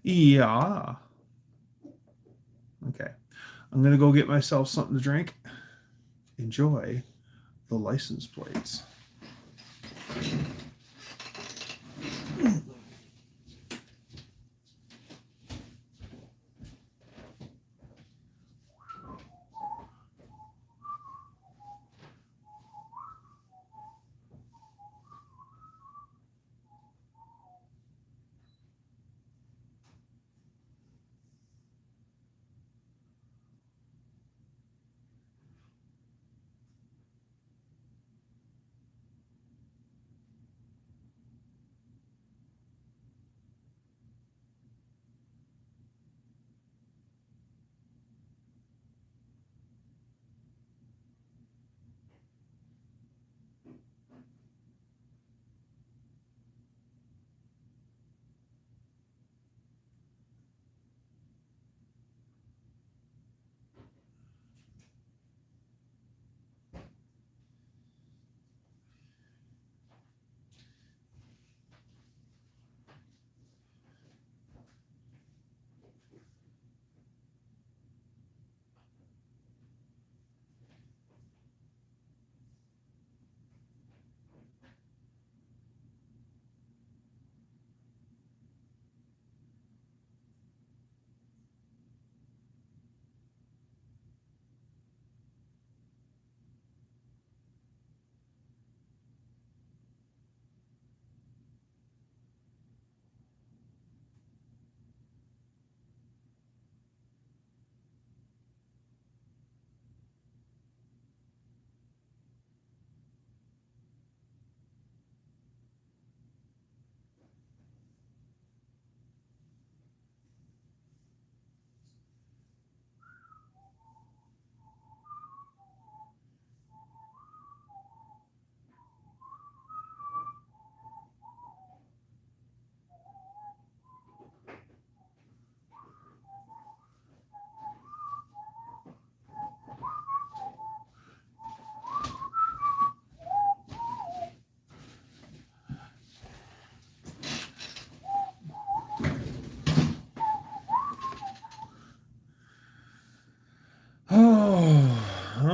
A: Yeah. Okay. I'm going to go get myself something to drink. Enjoy the license plates.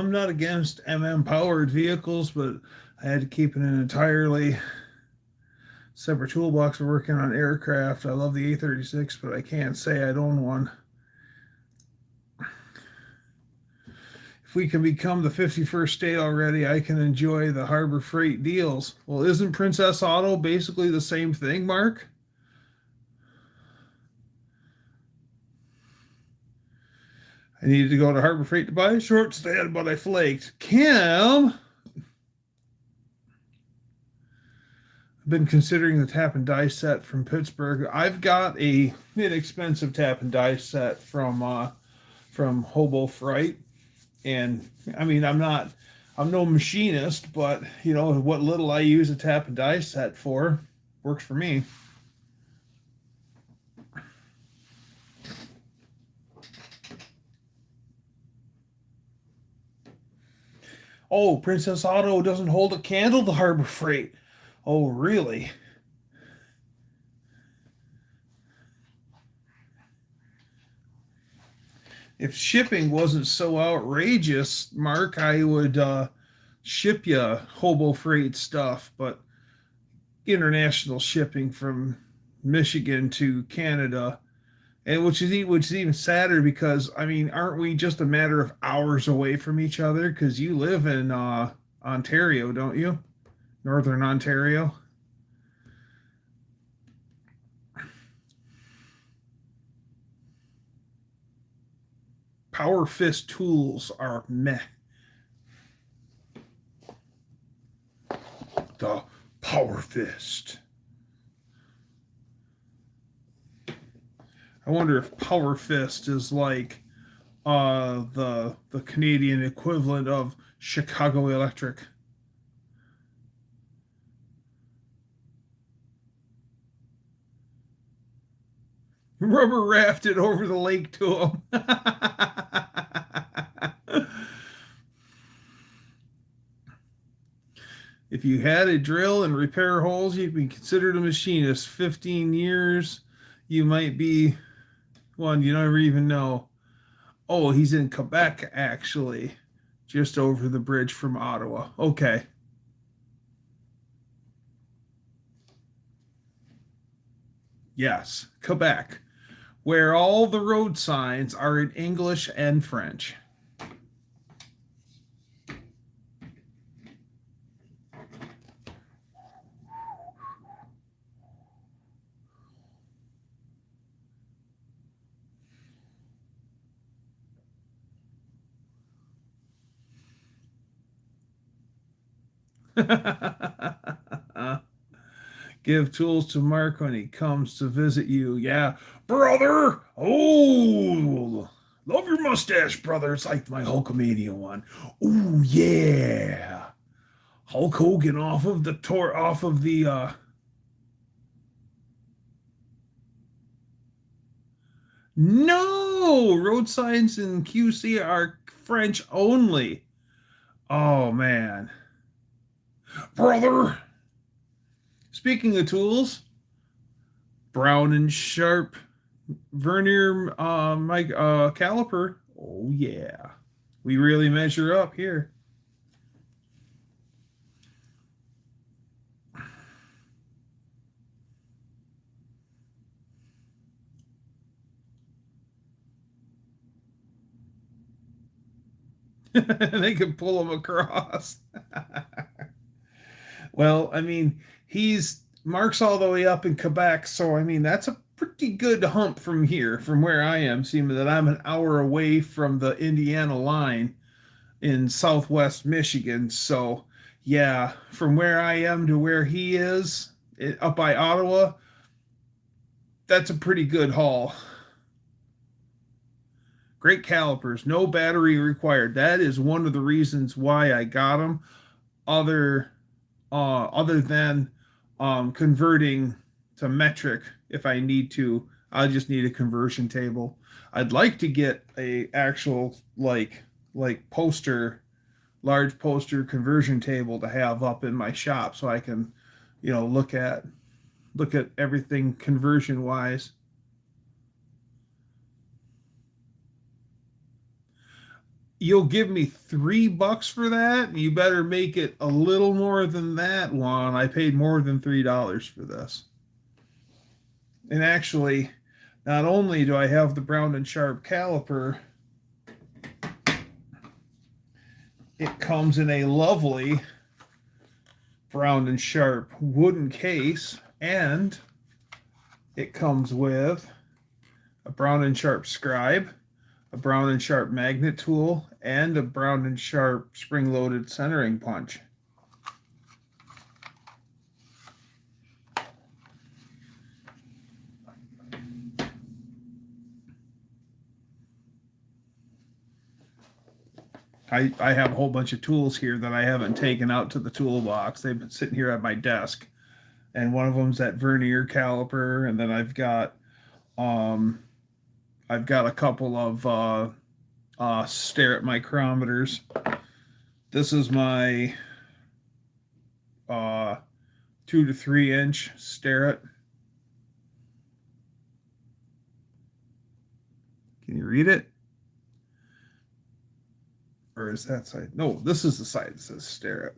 A: I'm not against powered vehicles, but I had to keep it in an entirely separate toolbox for working on aircraft. I love the A-36, but I can't say I'd own one. If we can become the 51st state already, I can enjoy the Harbor Freight deals. Well, isn't Princess Auto basically the same thing, Mark? I needed to go to Harbor Freight to buy a short stand, but I flaked. Kim, I've been considering the tap and die set from Pittsburgh. I've got a inexpensive tap and die set from Hobo Freight, and I mean I'm no machinist, but you know what little I use a tap and die set for works for me. Oh, Princess Auto doesn't hold a candle to Harbor Freight. Oh, really? If shipping wasn't so outrageous, Mark, I would ship you Hobo Freight stuff, but international shipping from Michigan to Canada, and which is even sadder because I mean, aren't we just a matter of hours away from each other? Because you live in Ontario, don't you? Northern Ontario. Power Fist tools are meh. The Power Fist. I wonder if Power Fist is like the Canadian equivalent of Chicago Electric. Rubber rafted over the lake to him. If you had a drill and repair holes, you'd be considered a machinist. 15 years, you might be one you never even know. Oh, he's in Quebec, actually, just over the bridge from Ottawa. Okay. Yes, Quebec, where all the road signs are in English and French. Give tools to Mark when he comes to visit you. Yeah, brother. Oh, love your mustache, brother. It's like my Hulkamania one. Oh yeah, Hulk Hogan off of the. No, road signs in QC are French only. Oh man, brother. Speaking of tools, Brown and Sharp vernier caliper. Oh yeah, we really measure up here. They can pull them across. Well, I mean, he's Mark's all the way up in Quebec, so I mean that's a pretty good hump from here, from where I am, seeing that I'm an hour away from the Indiana line in southwest Michigan. So yeah, from where I am to where he is, up by Ottawa, that's a pretty good haul. Great calipers, no battery required. That is one of the reasons why I got them. Other other than converting to metric if I need to. I just need a conversion table. I'd like to get a actual like poster, large poster conversion table to have up in my shop so I can, you know, look at everything conversion wise. you'll give me $3 for that? You better make it a little more than that one. I paid more than $3 for this. And actually, not only do I have the Brown and Sharp caliper, it comes in a lovely Brown and Sharp wooden case, and it comes with a Brown and Sharp scribe, a Brown and Sharp magnet tool, and a Brown and Sharp spring-loaded centering punch. I have a whole bunch of tools here that I haven't taken out to the toolbox. They've been sitting here at my desk. And one of them's that vernier caliper, and then I've got a couple of Starrett micrometers. This is my 2 to 3 inch Starrett. Can you read it? Or is that side? No, this is the side that says Starrett.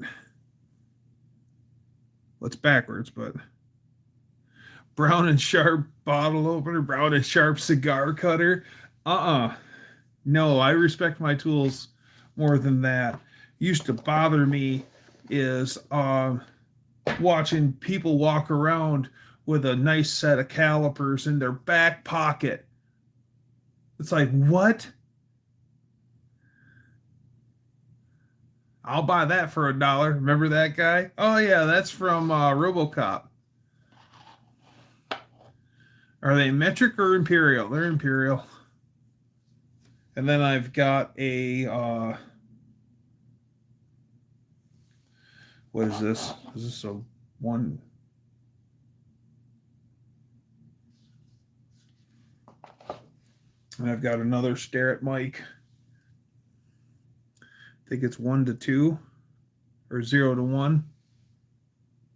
A: Well, it's backwards, but Brown and Sharp bottle opener, Brown and Sharp cigar cutter. No, I respect my tools more than that. Used to bother me is watching people walk around with a nice set of calipers in their back pocket. It's like, what? I'll buy that for $1. Remember that guy? Oh yeah, that's from RoboCop. Are they metric or imperial? They're imperial. And then I've got a what is this? Is this a one? And I've got another Starrett mic. I think it's 1 to 2 or 0 to 1.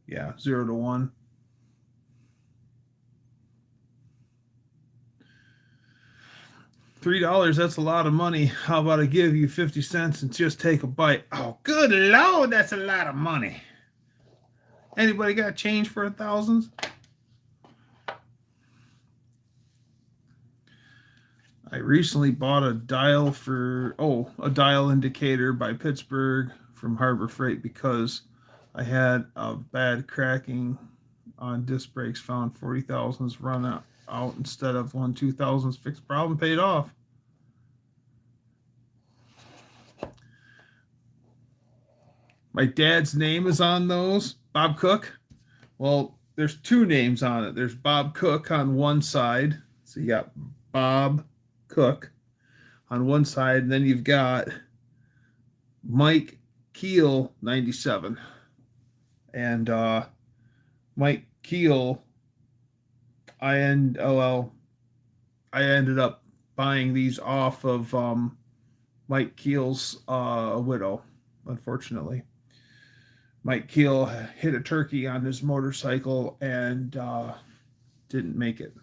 A: Yeah, 0 to 1. $3, that's a lot of money. How about I give you 50 cents and just take a bite? Oh, good Lord, that's a lot of money. Anybody got change for $1,000? I recently bought a dial a dial indicator by Pittsburgh from Harbor Freight because I had a bad cracking on disc brakes. Found 40,000s run out instead of 2,000s. Fixed problem, paid off. My dad's name is on those. Bob Cook. Well, there's 2 names on it. There's Bob Cook on one side. So you got Bob Cook on one side, and then you've got Mike Keel 97. And Mike Keel, I ended up buying these off of Mike Keel's widow, unfortunately. Mike Keel hit a turkey on his motorcycle and didn't make it.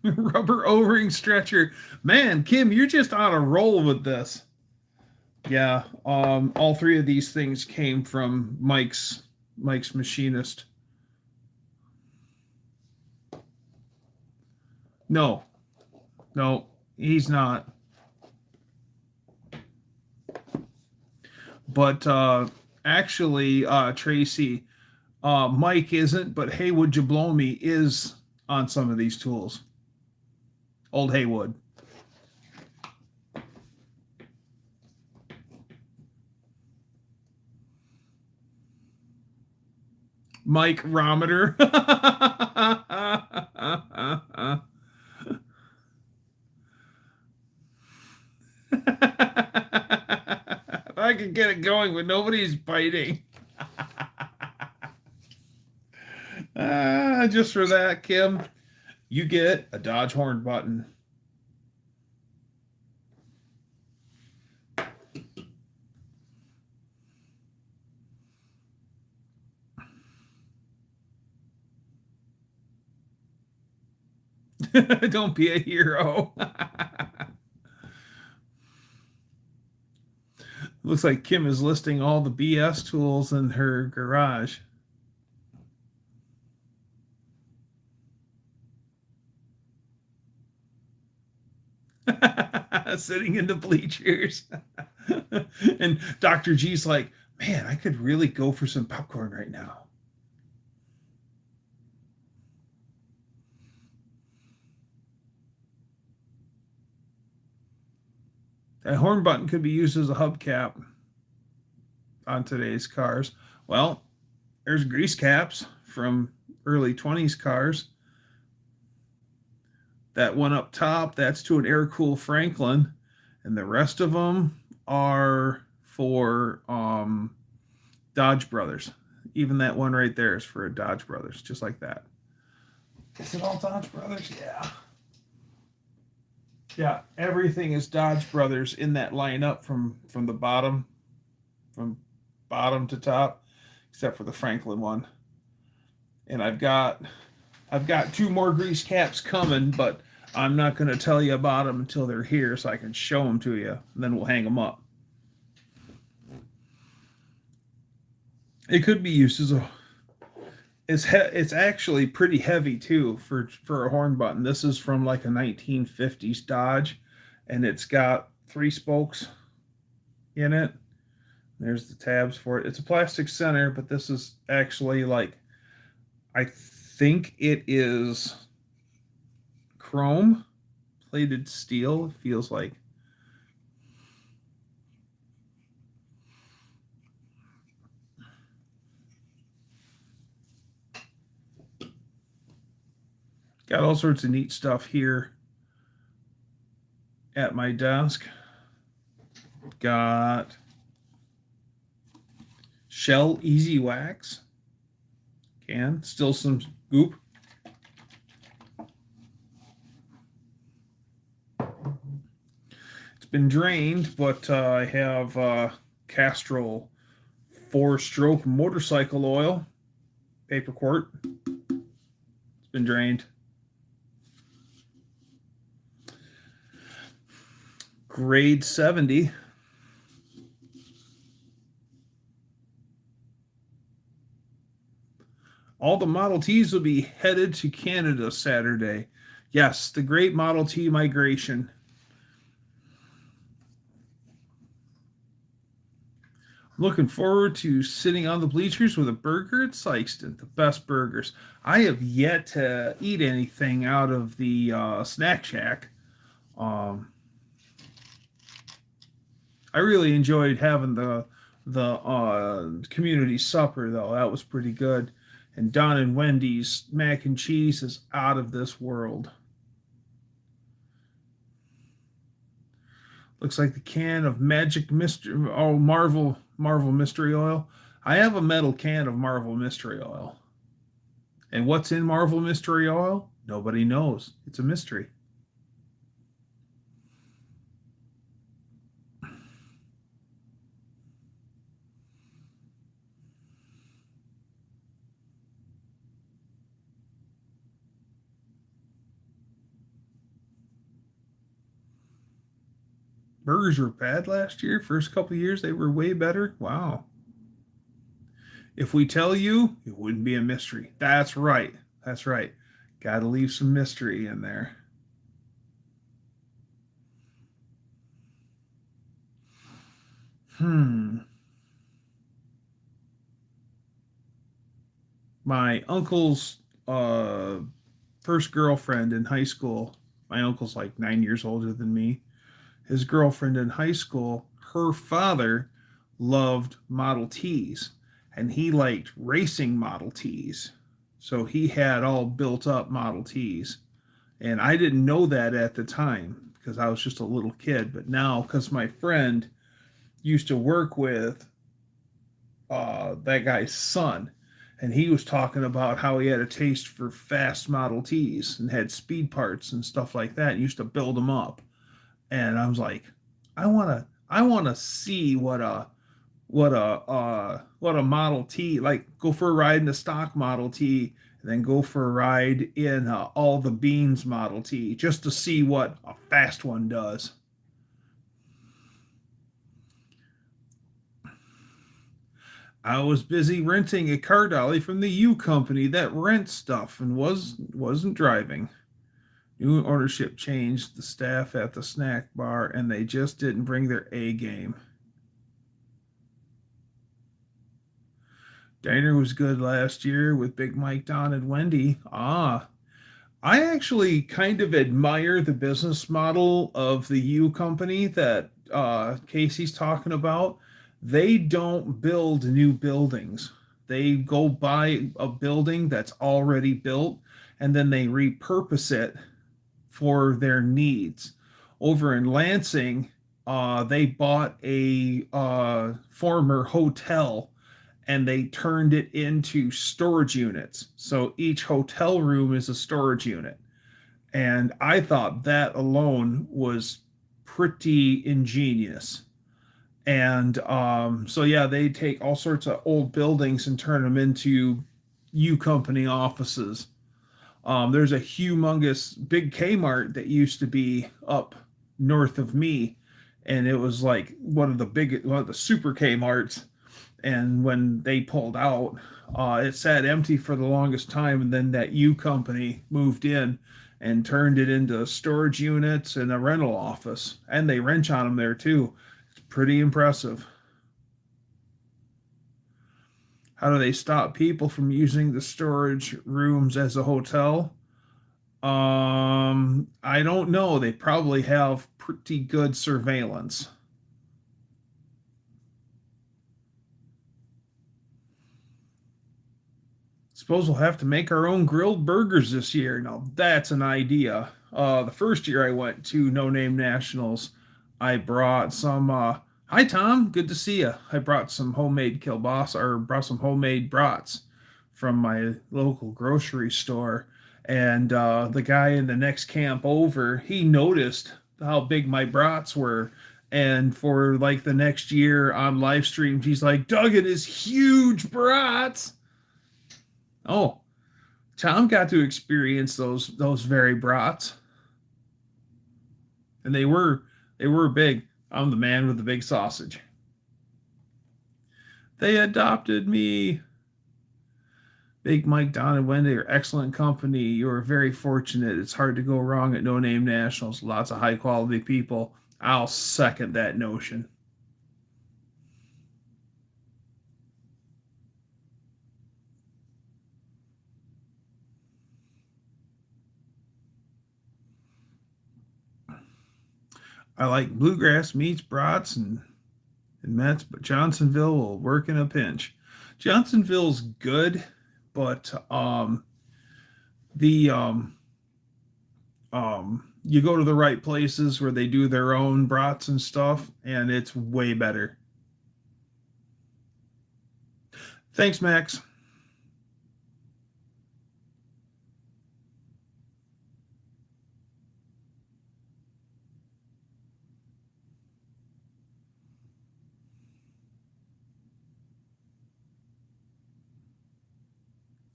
A: Rubber O-ring stretcher. Man, Kim, you're just on a roll with this. Yeah, all 3 of these things came from Mike's machinist. No, he's not. But actually, Tracy, Mike isn't, but Hey, Would You Blow Me is on some of these tools. Old Haywood. Mike Rometer. If I could get it going, but nobody's biting. Just for that, Kim, you get a Dodge horn button. Don't be a hero. Looks like Kim is listing all the BS tools in her garage. Sitting in the bleachers. And Dr. G's like, man, I could really go for some popcorn right now. That horn button could be used as a hubcap on today's cars. Well, there's grease caps from early 20s cars. That one up top, that's to an air-cooled Franklin. And the rest of them are for Dodge Brothers. Even that one right there is for a Dodge Brothers, just like that. Is it all Dodge Brothers? Yeah. Yeah, everything is Dodge Brothers in that lineup from the bottom, from bottom to top, except for the Franklin one. And I've got two more grease caps coming, but I'm not going to tell you about them until they're here, so I can show them to you, and then we'll hang them up. It could be used as a. It's actually pretty heavy too for a horn button. This is from like a 1950s Dodge, and it's got 3 spokes in it. There's the tabs for it. It's a plastic center, but this is actually like, I think it is chrome plated steel. It feels like. Got all sorts of neat stuff here at my desk. Got Shell Easy Wax can, still some goop. It's been drained, but I have Castrol 4-stroke motorcycle oil, paper quart. It's been drained. Grade 70. All the Model Ts will be headed to Canada Saturday. Yes, the great Model T migration. Looking forward to sitting on the bleachers with a burger at Sykeston, the best burgers. I have yet to eat anything out of the Snack Shack. I really enjoyed having the community supper, though. That was pretty good. And Don and Wendy's mac and cheese is out of this world. Looks like the can of Marvel Mystery Oil. I have a metal can of Marvel Mystery Oil. And what's in Marvel Mystery Oil? Nobody knows. It's a mystery. Burgers were bad last year. First couple of years, they were way better. Wow. If we tell you, it wouldn't be a mystery. That's right. That's right. Got to leave some mystery in there. My uncle's first girlfriend in high school. My uncle's like 9 years older than me. His girlfriend in high school, her father loved Model Ts, and he liked racing Model Ts. So he had all built up Model Ts. And I didn't know that at the time because I was just a little kid. But now, because my friend used to work with that guy's son, and he was talking about how he had a taste for fast Model Ts and had speed parts and stuff like that, and used to build them up. And I was like, I wanna see what a Model T, like go for a ride in a stock Model T and then go for a ride in all the Beans Model T just to see what a fast one does. I was busy renting a car dolly from the U company that rents stuff and wasn't driving. New ownership changed the staff at the snack bar, and they just didn't bring their A game. Diner was good last year with Big Mike, Don, and Wendy. I actually kind of admire the business model of the U company that Casey's talking about. They don't build new buildings. They go buy a building that's already built and then they repurpose it for their needs. Over in Lansing, they bought a former hotel and they turned it into storage units. So each hotel room is a storage unit. And I thought that alone was pretty ingenious. And so, yeah, they take all sorts of old buildings and turn them into U Company offices. There's a humongous big Kmart that used to be up north of me, and it was like one of the super Kmarts. And when they pulled out, it sat empty for the longest time, and then that U company moved in and turned it into storage units and a rental office, and they wrench on them there too. It's pretty impressive. How do they stop people from using the storage rooms as a hotel? I don't know. They probably have pretty good surveillance. Suppose we'll have to make our own grilled burgers this year. Now that's an idea. The first year I went to No Name Nationals, I brought some. Hi Tom, good to see you. I brought some homemade kielbasa or brought some homemade brats from my local grocery store, and the guy in the next camp over, he noticed how big my brats were. And for like the next year on live streams, he's like, Duggan is huge brats. Oh, Tom got to experience those very brats, and they were big. I'm the man with the big sausage. They adopted me. Big Mike, Don, and Wendy are excellent company. You are very fortunate. It's hard to go wrong at No Name Nationals. Lots of high quality people. I'll second that notion. I like bluegrass meats, brats, and Mets, but Johnsonville will work in a pinch. Johnsonville's good, but the you go to the right places where they do their own brats and stuff, and it's way better. Thanks, Max.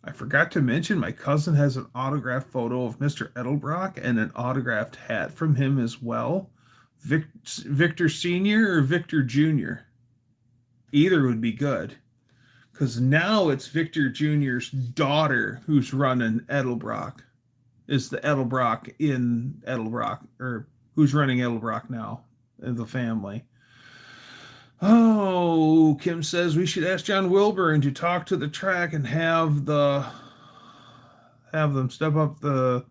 A: I forgot to mention my cousin has an autographed photo of Mr. Edelbrock and an autographed hat from him as well. Victor Sr. or Victor Jr.? Either would be good. Because now it's Victor Jr.'s daughter who's running Edelbrock, is the Edelbrock in Edelbrock, or who's running Edelbrock now in the family. Oh, Kim says we should ask John Wilburn to talk to the track and have them step up the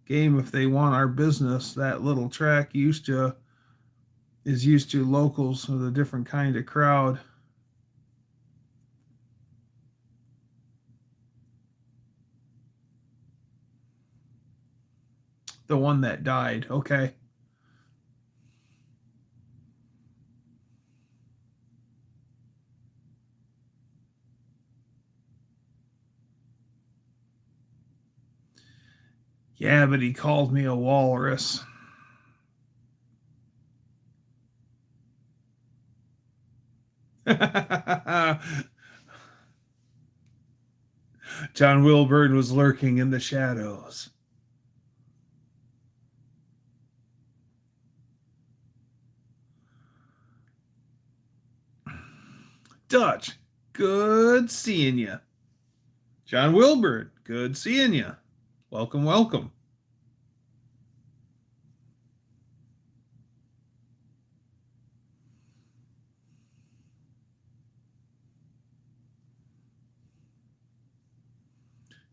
A: game if they want our business. That little track is used to locals with a different kind of crowd. The one that died. Okay. Yeah, but he called me a walrus. John Wilburn was lurking in the shadows. Dutch, good seeing you. John Wilburn, good seeing you. Welcome, welcome.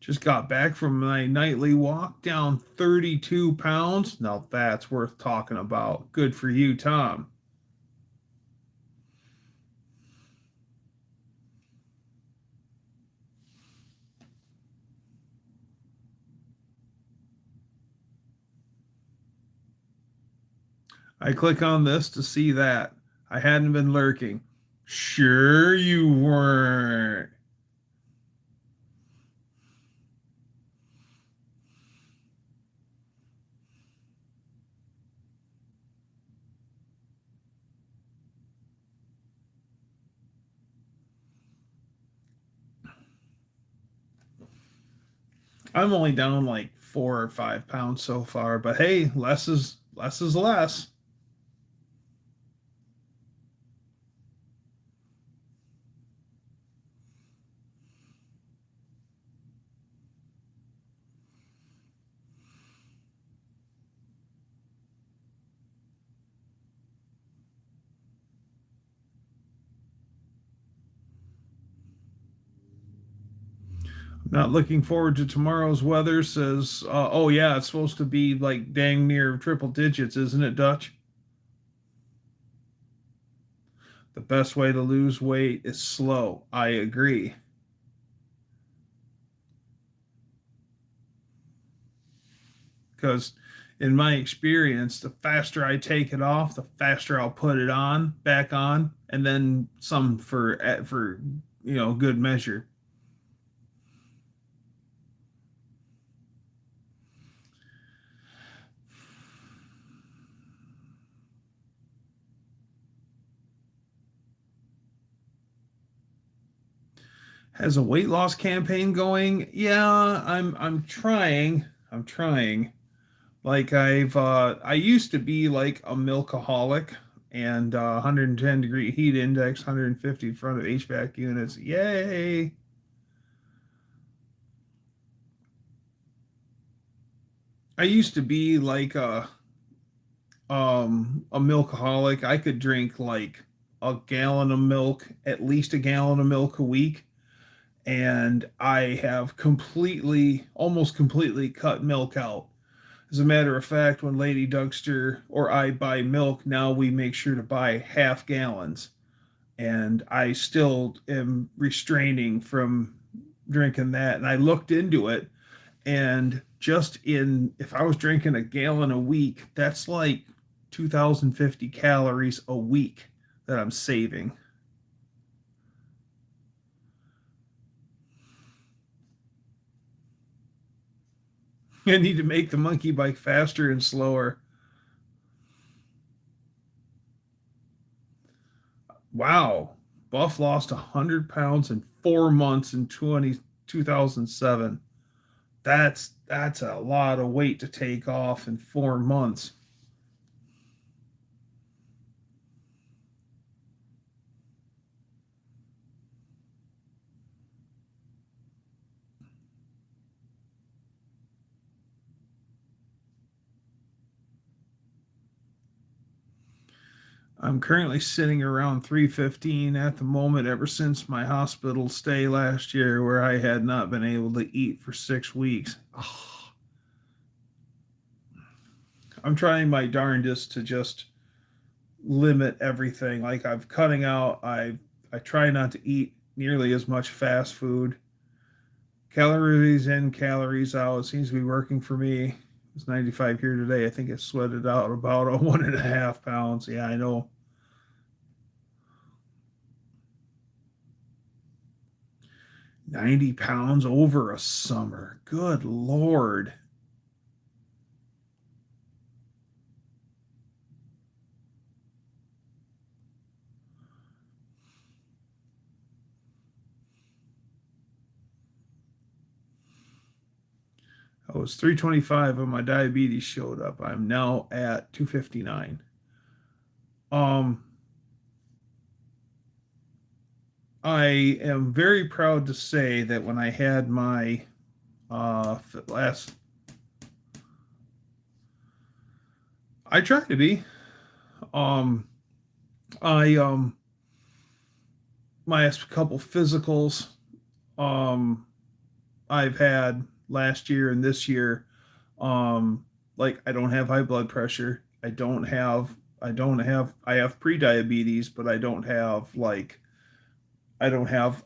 A: Just got back from my nightly walk, down 32 pounds. Now that's worth talking about. Good for you, Tom. I click on this to see that. I hadn't been lurking. Sure, you weren't. I'm only down like 4 or 5 pounds so far, but hey, less is less. Not looking forward to tomorrow's weather. Says, oh yeah, it's supposed to be like dang near triple digits, isn't it, Dutch? The best way to lose weight is slow. I agree. Because in my experience, the faster I take it off, the faster I'll put it on, back on, and then some for good measure. Has a weight loss campaign going? Yeah, I'm trying. I'm trying. Like I used to be like a milkaholic and 110-degree heat index, 150 in front of HVAC units. Yay! I used to be like a milkaholic. I could drink like a gallon of milk, at least a gallon of milk a week, and I have almost completely cut milk out. As a matter of fact, when Lady Dougster or I buy milk, now we make sure to buy half gallons. And I still am restraining from drinking that. And I looked into it, and if I was drinking a gallon a week, that's like 2,050 calories a week that I'm saving. I need to make the monkey bike faster and slower. Wow. Buff lost 100 pounds in 4 months in 2007. That's a lot of weight to take off in 4 months. I'm currently sitting around 315 at the moment, ever since my hospital stay last year, where I had not been able to eat for 6 weeks. Oh, I'm trying my darndest to just limit everything. Like I'm cutting out. I try not to eat nearly as much fast food. Calories in, calories out. It seems to be working for me. It's 95 here today. I think it sweated out about a 1.5 pounds. Yeah, I know. 90 pounds over a summer. Good Lord. I was 325 when my diabetes showed up. I'm now at 259. Um, I am very proud to say that when I had my last, I try to be. Um, I my couple physicals um I've had last year and this year. Um, like I don't have high blood pressure. I have pre-diabetes, but I don't have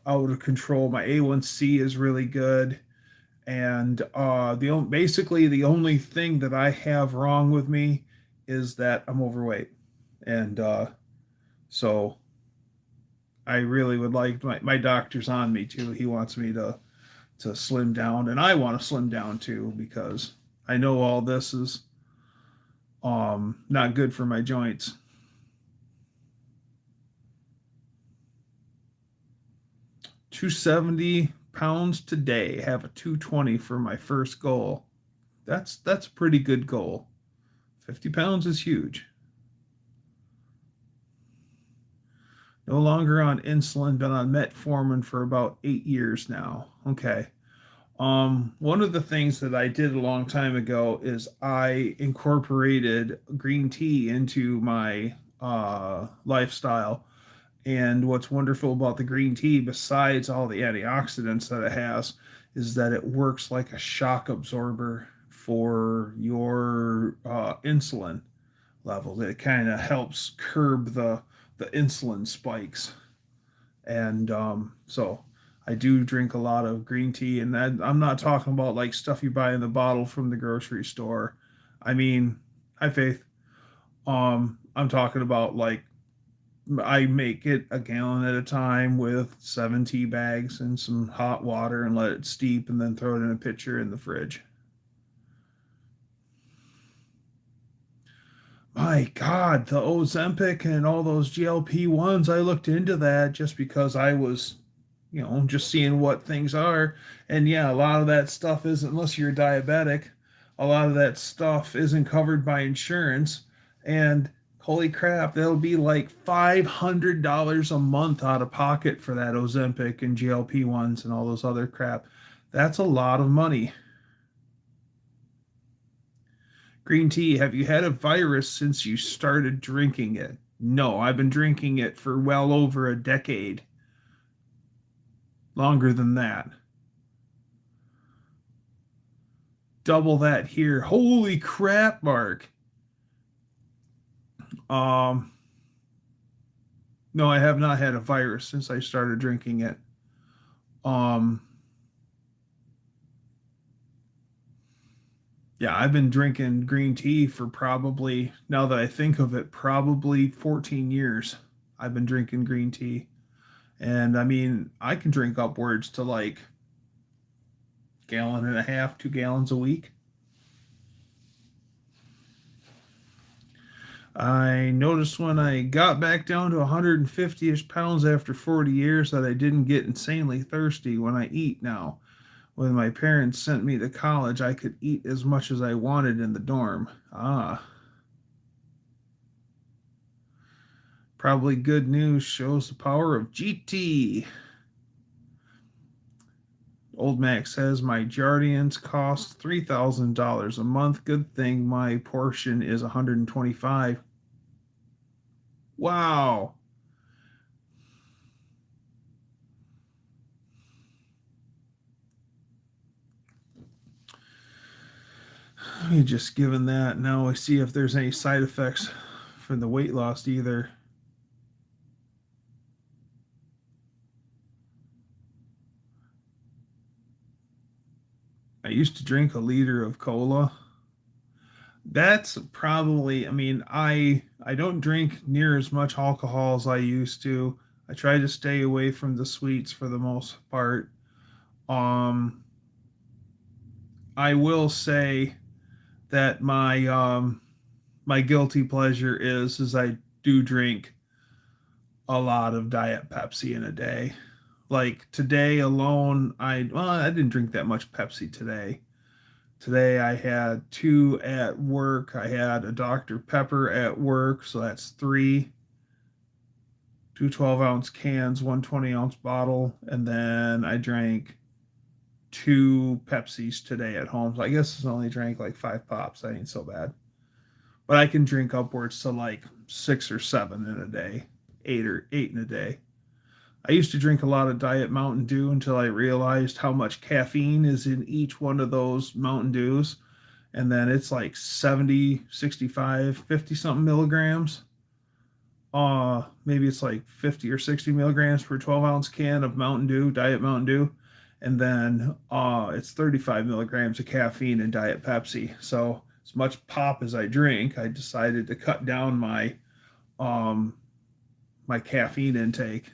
A: out of control. My A1C is really good. And basically the only thing that I have wrong with me is that I'm overweight. And so I really would like my doctor's on me too. He wants me to slim down, and I want to slim down too because I know all this is not good for my joints. 270 pounds today. Have a 220 for my first goal. That's a pretty good goal. 50 pounds is huge. No longer on insulin, been on metformin for about 8 years now. Okay. One of the things that I did a long time ago is I incorporated green tea into my lifestyle. And what's wonderful about the green tea, besides all the antioxidants that it has, is that it works like a shock absorber for your insulin levels. It kind of helps curb the insulin spikes. And so I do drink a lot of green tea, and I'm not talking about like stuff you buy in the bottle from the grocery store. I mean, hi Faith. I'm talking about like I make it a gallon at a time with 7 tea bags and some hot water and let it steep and then throw it in a pitcher in the fridge. My God, the Ozempic and all those GLP-1s, I looked into that just because I was, just seeing what things are. And yeah, a lot of that stuff isn't, unless you're diabetic, a lot of that stuff isn't covered by insurance. And holy crap, that'll be like $500 a month out of pocket for that Ozempic and GLP-1s and all those other crap. That's a lot of money. Green tea, have you had a virus since you started drinking it? No, I've been drinking it for well over a decade. Longer than that. Double that here. Holy crap, Mark. Um, no, I have not had a virus since I started drinking it. Um, yeah, I've been drinking green tea for probably, now that I think of it, probably 14 years. I've been drinking green tea. And I mean, I can drink upwards to like gallon and a half, 2 gallons a week. I noticed when I got back down to 150-ish pounds after 40 years that I didn't get insanely thirsty when I eat now. When my parents sent me to college, I could eat as much as I wanted in the dorm. Ah, probably good news, shows the power of GT. Old Mac says my Jardians cost $3,000 a month. Good thing my portion is 125. Wow. Let me just given that. Now I see if there's any side effects for the weight loss either. I used to drink a liter of cola. That's probably, I mean, I don't drink near as much alcohol as I used to. I try to stay away from the sweets for the most part. Um I will say that my guilty pleasure is I do drink a lot of Diet Pepsi in a day. Like today alone, I didn't drink that much Pepsi today. Today I had two at work. I had a Dr. Pepper at work, so that's three. Two 12-ounce cans, one 20-ounce bottle, and then I drank two Pepsis today at home. So I guess I only drank like five pops. That ain't so bad. But I can drink upwards to like six or seven in a day, eight in a day. I used to drink a lot of Diet Mountain Dew until I realized how much caffeine is in each one of those Mountain Dews. And then it's like 70, 65, 50 something milligrams. Maybe it's like 50 or 60 milligrams per 12-ounce can of Mountain Dew, Diet Mountain Dew. And then it's 35 milligrams of caffeine in Diet Pepsi. So as much pop as I drink, I decided to cut down um, my caffeine intake.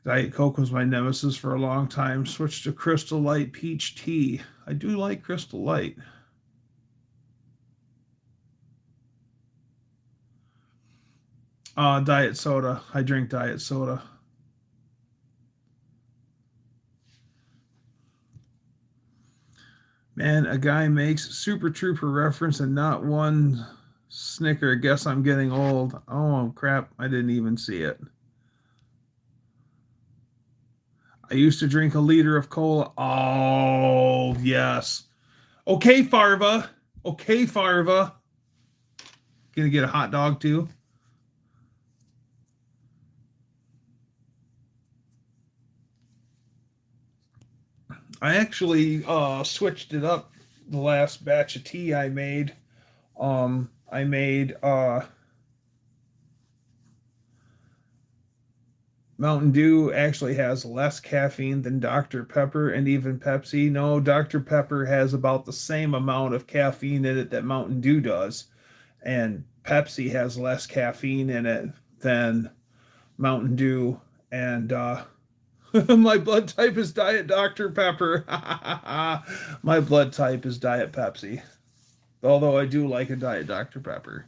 A: Diet Coke was my nemesis for a long time. Switched to Crystal Light Peach Tea. I do like Crystal Light. Diet soda. I drink diet soda. Man, a guy makes Super Trooper reference and not one snicker. Guess I'm getting old. Oh, crap. I didn't even see it. I used to drink a liter of cola. Oh, yes. Okay, Farva. Okay, Farva. Gonna get a hot dog too. I actually switched it up the last batch of tea I made. I made Mountain Dew actually has less caffeine than Dr. Pepper and even Pepsi. No, Dr. Pepper has about the same amount of caffeine in it that Mountain Dew does, and Pepsi has less caffeine in it than Mountain Dew. And my blood type is Diet Dr. Pepper. My blood type is Diet Pepsi. Although I do like a Diet Dr. Pepper.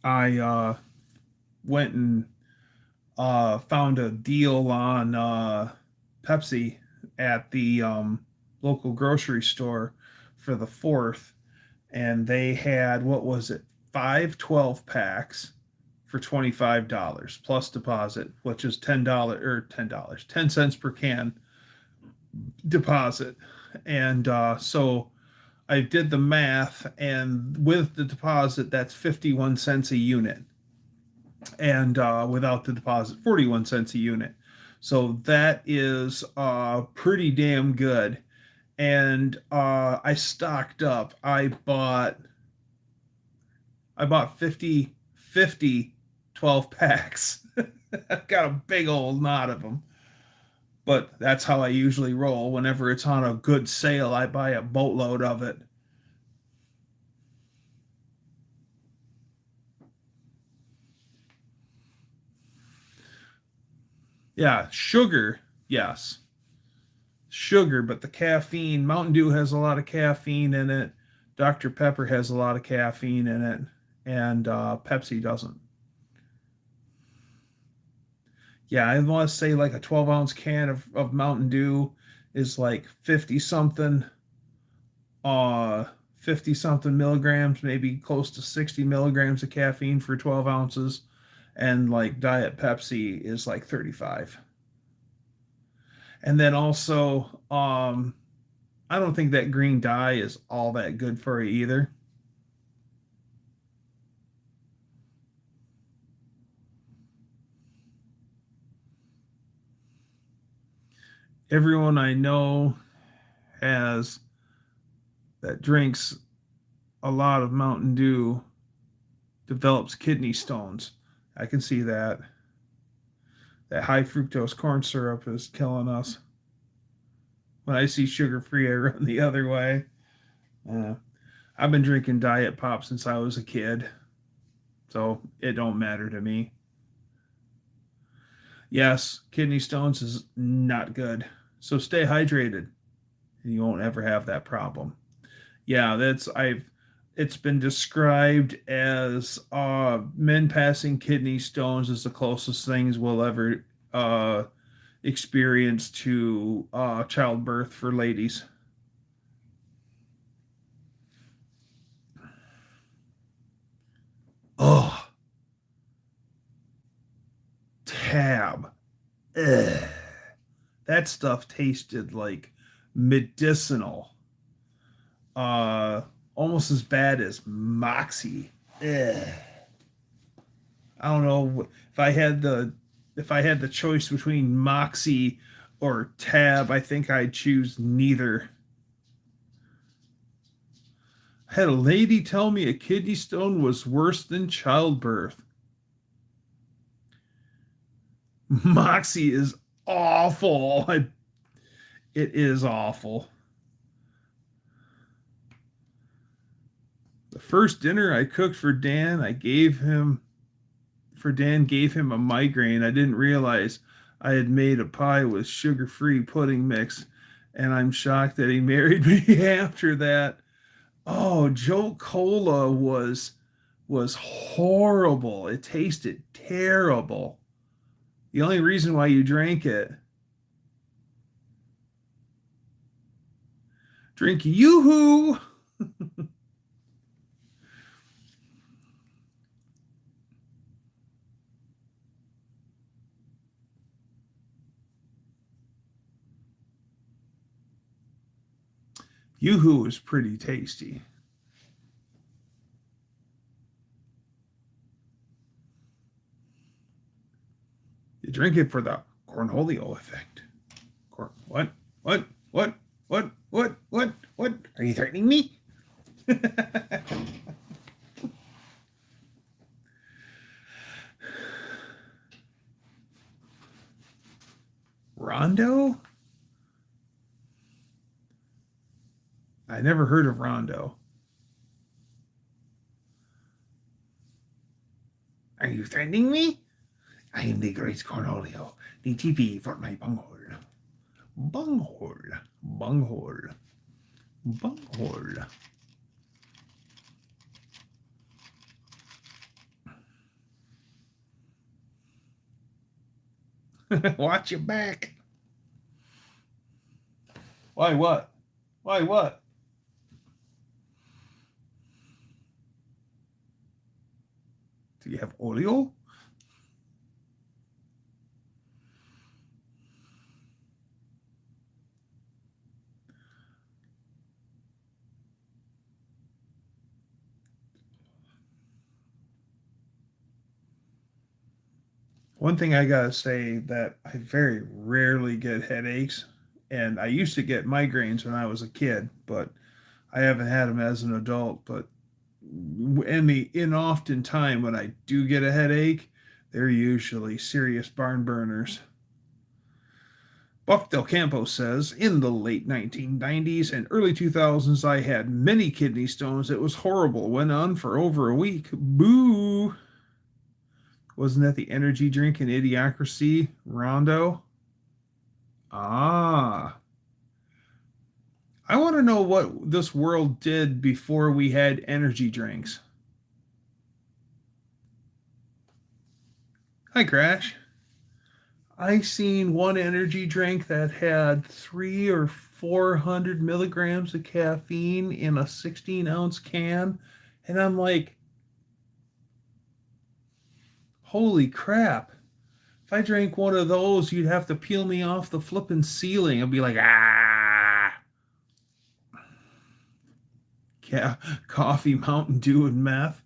A: I went and found a deal on Pepsi at the local grocery store for the 4th, and they had, what was it, 5 12 packs for $25 plus deposit, which is $10 or $10, 10 cents per can deposit. And so I did the math, and with the deposit, that's 51 cents a unit, and without the deposit, 41 cents a unit. So that is pretty damn good. And I stocked up. I bought 50 12 packs. I've got a big old knot of them. But that's how I usually roll. Whenever it's on a good sale, I buy a boatload of it. Yeah, sugar, yes. Sugar, but the caffeine, Mountain Dew has a lot of caffeine in it. Dr. Pepper has a lot of caffeine in it, and Pepsi doesn't. Yeah, I want to say like a 12-ounce can of Mountain Dew is like 50 something, 50 something milligrams, maybe close to 60 milligrams of caffeine for 12 ounces. And like Diet Pepsi is like 35. And then also, I don't think that green dye is all that good for you either. Everyone I know has that drinks a lot of Mountain Dew develops kidney stones. I can see that. That high fructose corn syrup is killing us. When I see sugar free, I run the other way. Uh, I've been drinking diet pop since I was a kid, so it don't matter to me. Yes, kidney stones is not good. So stay hydrated. and you won't ever have that problem. Yeah, it's been described as men passing kidney stones is the closest things we'll ever uh, experience to childbirth for ladies. Oh, tab. Ugh. That stuff tasted like medicinal. Uh, Almost as bad as Moxie. Ugh. I don't know if I had the choice between Moxie or Tab. I think I'd choose neither. I had a lady tell me a kidney stone was worse than childbirth. Moxie is awful. It is awful. The first dinner I cooked for Dan, Dan gave him a migraine. I didn't realize I had made a pie with sugar-free pudding mix, and I'm shocked that he married me after that. Oh, Joe Cola was horrible. It tasted terrible. The only reason why you drank it, drink Yoo-hoo. Yoo-hoo is pretty tasty. You drink it for the cornholio effect. What? What? What? What? What? What? What? Are you threatening me? Rondo? I never heard of Rondo. Are you threatening me? I am the great Cornholio, the TP for my bunghole. Bunghole. Bunghole. Bunghole. Watch your back. Why what? Why what? Do you have oleo? One thing I gotta say that I very rarely get headaches, and I used to get migraines when I was a kid, but I haven't had them as an adult. But in often time when I do get a headache, they're usually serious barn burners. Buff Del Campo says, in the late 1990s and early 2000s, I had many kidney stones. It was horrible. Went on for over a week. Boo. Wasn't that the energy drink in Idiocracy, Rondo? Ah. I want to know what this world did before we had energy drinks. Hi, Crash. I seen one energy drink that had 300 or 400 milligrams of caffeine in a 16-ounce can, and I'm like, holy crap. If I drank one of those, you'd have to peel me off the flipping ceiling. I'd be like, ah. Yeah, coffee, Mountain Dew, and meth.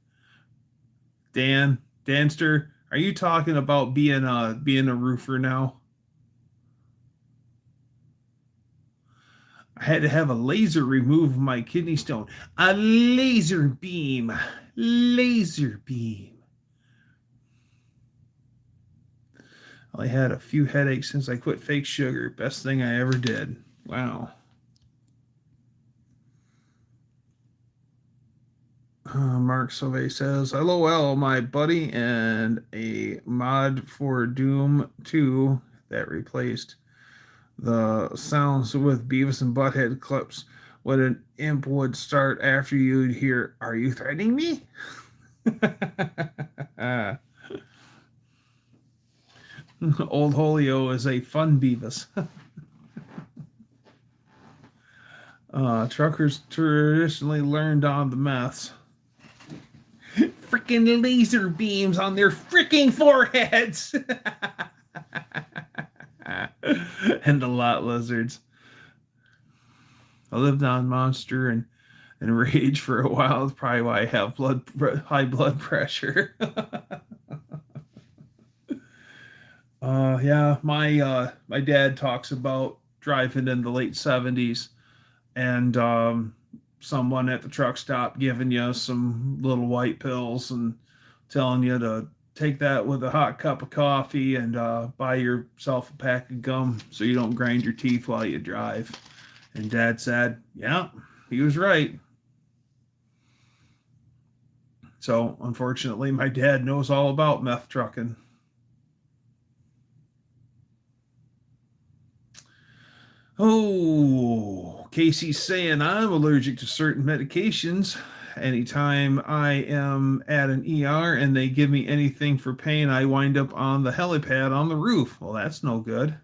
A: Danster, are you talking about being a roofer now? I had to have a laser remove my kidney stone. A laser beam. Laser beam. I had a few headaches since I quit fake sugar. Best thing I ever did. Wow. Mark Sauvé says, LOL, my buddy and a mod for Doom 2 that replaced The sounds with Beavis and Butthead clips when an imp would start after you'd hear, "Are you threatening me?" Old Holio is a fun Beavis. Truckers traditionally learned on the meths. Freaking laser beams on their freaking foreheads. And the lot lizards. I lived on Monster and Rage for a while. That's probably why I have high blood pressure. Yeah, my dad talks about driving in the late '70s and someone at the truck stop giving you some little white pills and telling you to take that with a hot cup of coffee and buy yourself a pack of gum so you don't grind your teeth while you drive. And Dad said, "Yeah, he was right." So unfortunately, my dad knows all about meth trucking. Oh, Casey's saying I'm allergic to certain medications. Anytime I am at an ER and they give me anything for pain, I wind up on the helipad on the roof. Well, that's no good.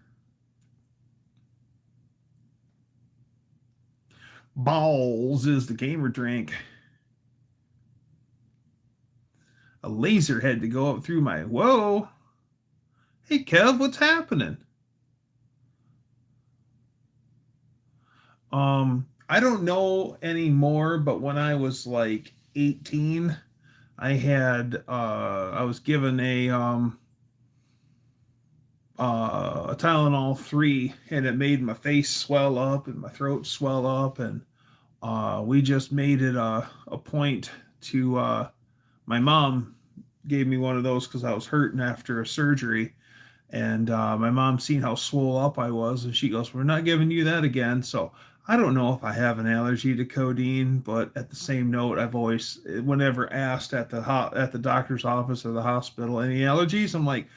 A: Balls is the gamer drink. A laser had to go up through my. Whoa. Hey, Kev, what's happening? I don't know anymore, but when I was like 18, I was given a Tylenol 3 and it made my face swell up and my throat swell up and we just made it a point to my mom gave me one of those because I was hurting after a surgery. And my mom seen how swole up I was, and she goes, "We're not giving you that again." So I don't know if I have an allergy to codeine, but at the same note, I've always, whenever asked at the doctor's office or the hospital, any allergies, I'm like,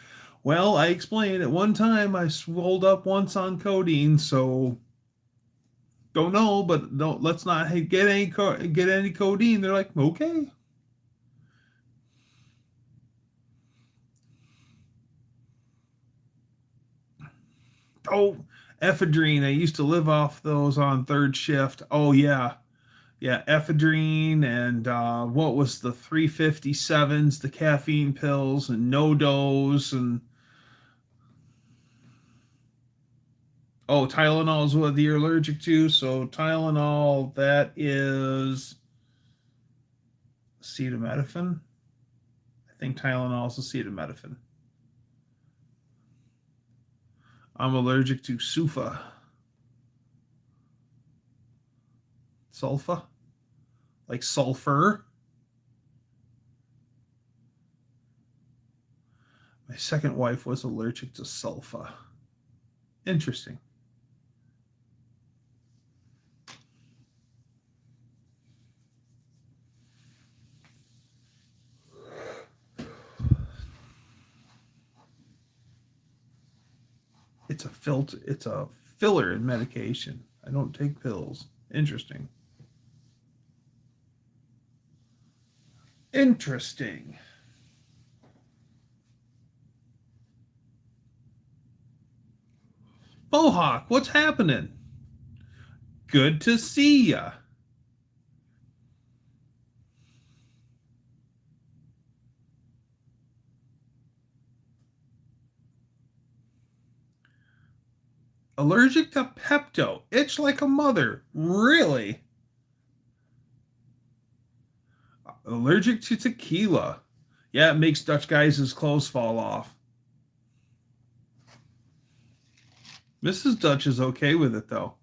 A: "Well, I explained at one time I swolled up once on codeine, so don't know, but don't let's not get any codeine." They're like, "Okay." Oh, ephedrine. I used to live off those on third shift. Oh yeah, yeah, ephedrine and what was the 357s, the caffeine pills, and no dose, and oh, Tylenol is what you're allergic to. So Tylenol, that is acetaminophen. I think Tylenol is acetaminophen. I'm allergic to sulfa, like sulfur. My second wife was allergic to sulfa. Interesting. It's a filler in medication. I don't take pills. Interesting. Interesting. Mohawk, what's happening? Good to see ya. Allergic to Pepto. Itch like a mother. Really? Allergic to tequila. Yeah, it makes Dutch guys' clothes fall off. Mrs. Dutch is okay with it though.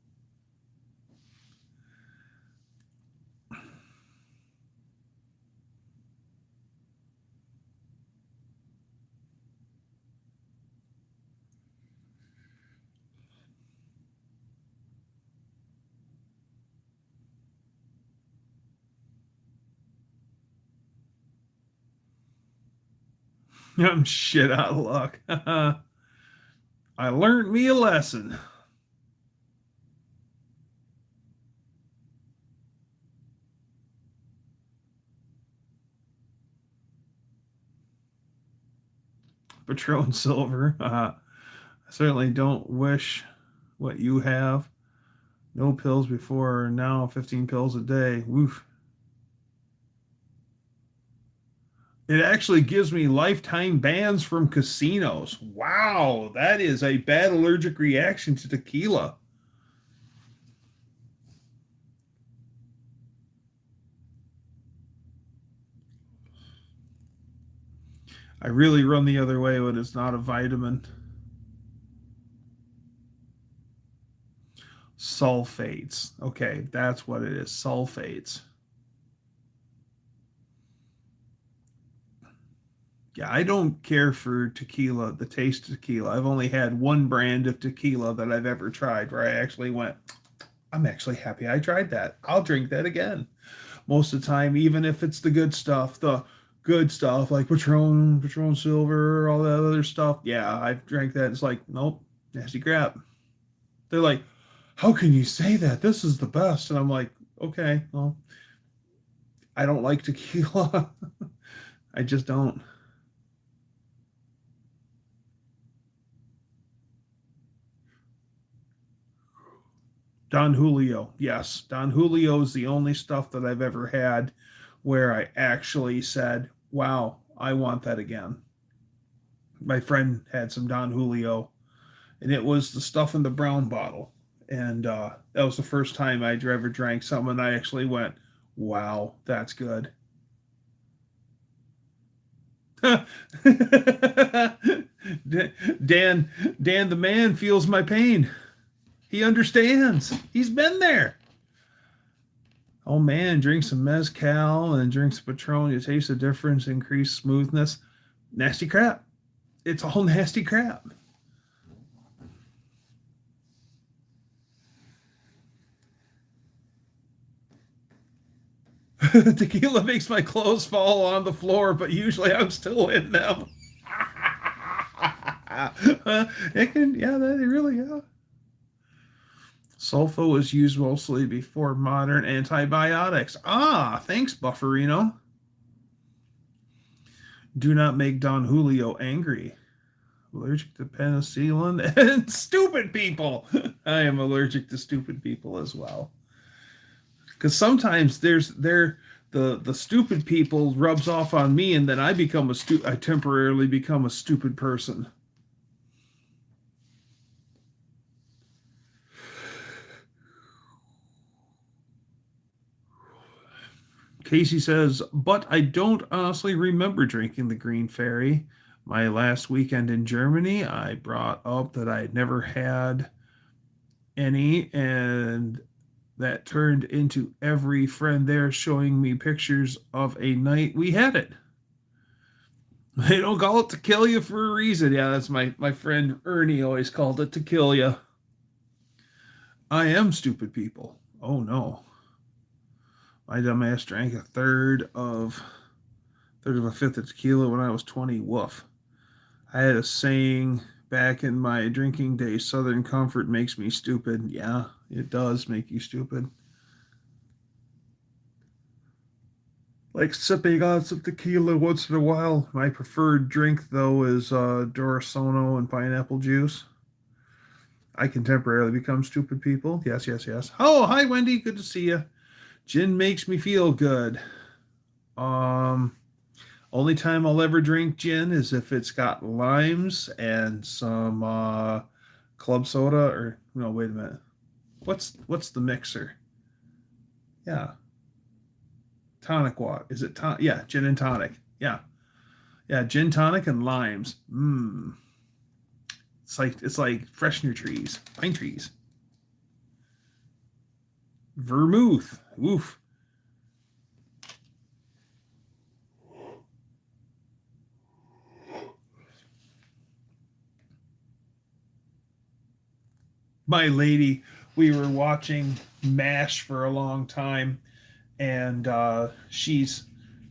A: I'm shit out of luck. I learned me a lesson. Patron Silver. I certainly don't wish what you have. No pills before, now 15 pills a day. Woof. It actually gives me lifetime bans from casinos. Wow, that is a bad allergic reaction to tequila. I really run the other way when it's not a vitamin. Sulfates. Okay, that's what it is. Sulfates. Yeah, I don't care for tequila, the taste of tequila. I've only had one brand of tequila that I've ever tried where I actually went, I'm actually happy I tried that. I'll drink that again. Most of the time, even if it's the good stuff like Patron Silver, all that other stuff. Yeah, I've drank that. It's like, nope, nasty crap. They're like, how can you say that? This is the best. And I'm like, okay, well, I don't like tequila. I just don't. Don Julio, yes. Don Julio is the only stuff that I've ever had where I actually said, wow, I want that again. My friend had some Don Julio, and it was the stuff in the brown bottle. And that was the first time I ever drank something, and I actually went, wow, that's good. Dan, Dan the man feels my pain. He understands. He's been there. Oh man, drink some mezcal and drink some Patron. You taste the difference, increase smoothness. Nasty crap. It's all nasty crap. Tequila makes my clothes fall on the floor, but usually I'm still in them. It can, yeah, they really, yeah. Sulfa was used mostly before modern antibiotics. Ah, thanks, Bufferino. Do not make Don Julio angry. Allergic to penicillin and stupid people. I am allergic to stupid people as well. Because sometimes the stupid people rubs off on me, and then I temporarily become a stupid person. Casey says, but I don't honestly remember drinking the Green Fairy. My last weekend in Germany, I brought up that I had never had any, and that turned into every friend there showing me pictures of a night we had it. They don't call it to kill you for a reason. Yeah, that's my friend Ernie always called it to kill you. I am stupid people. Oh no. My dumbass drank a third of a fifth of tequila when I was 20. Woof. I had a saying back in my drinking days, Southern Comfort makes me stupid. Yeah, it does make you stupid. Like sipping on some tequila once in a while. My preferred drink, though, is Durasono and pineapple juice. I can temporarily become stupid people. Yes, yes, yes. Oh, hi, Wendy. Good to see you. Gin makes me feel good. Um, Only time I'll ever drink gin is if it's got limes and some club soda, or no, wait a minute. What's the mixer? Yeah, tonic water. Is it yeah, gin and tonic. Yeah. Yeah, gin tonic and limes. Mmm. It's like fresh new trees, pine trees. Vermouth. Oof. My lady, we were watching MASH for a long time, and she's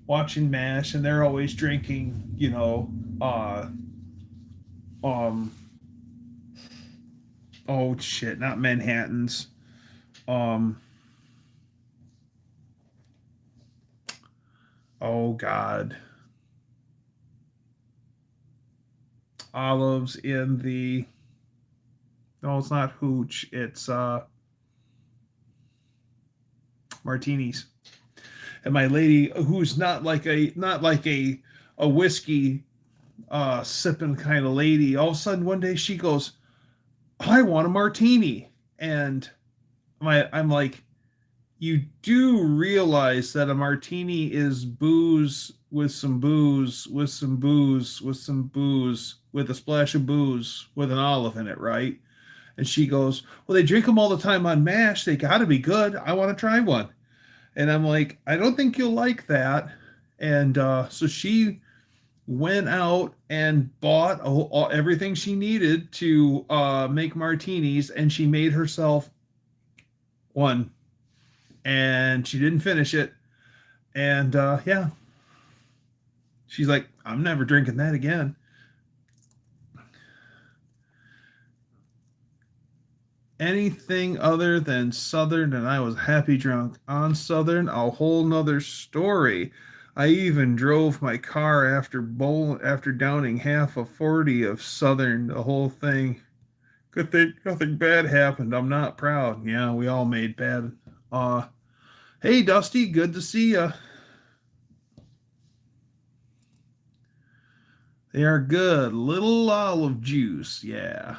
A: watching MASH, and they're always drinking, um, oh shit, not Manhattans. Um, oh God. olives in the, no, it's not hooch, it's martinis. And my lady, who's not like a whiskey sipping kind of lady, all of a sudden one day she goes, I want a martini. And I'm like, you do realize that a martini is booze with some booze with some booze with some booze with a splash of booze with an olive in it, right? And she goes, well, they drink them all the time on MASH. They got to be good. I want to try one. And I'm like, I don't think you'll like that. And so she went out and bought everything she needed to make martinis, and she made herself one. And she didn't finish it. And yeah, she's like, I'm never drinking that again. Anything other than Southern, and I was happy drunk. On Southern, a whole nother story. I even drove my car after downing half a 40 of Southern, the whole thing. Good thing nothing bad happened. I'm not proud. Yeah, we all made bad. Hey Dusty, good to see ya. They are good. Little olive juice, yeah.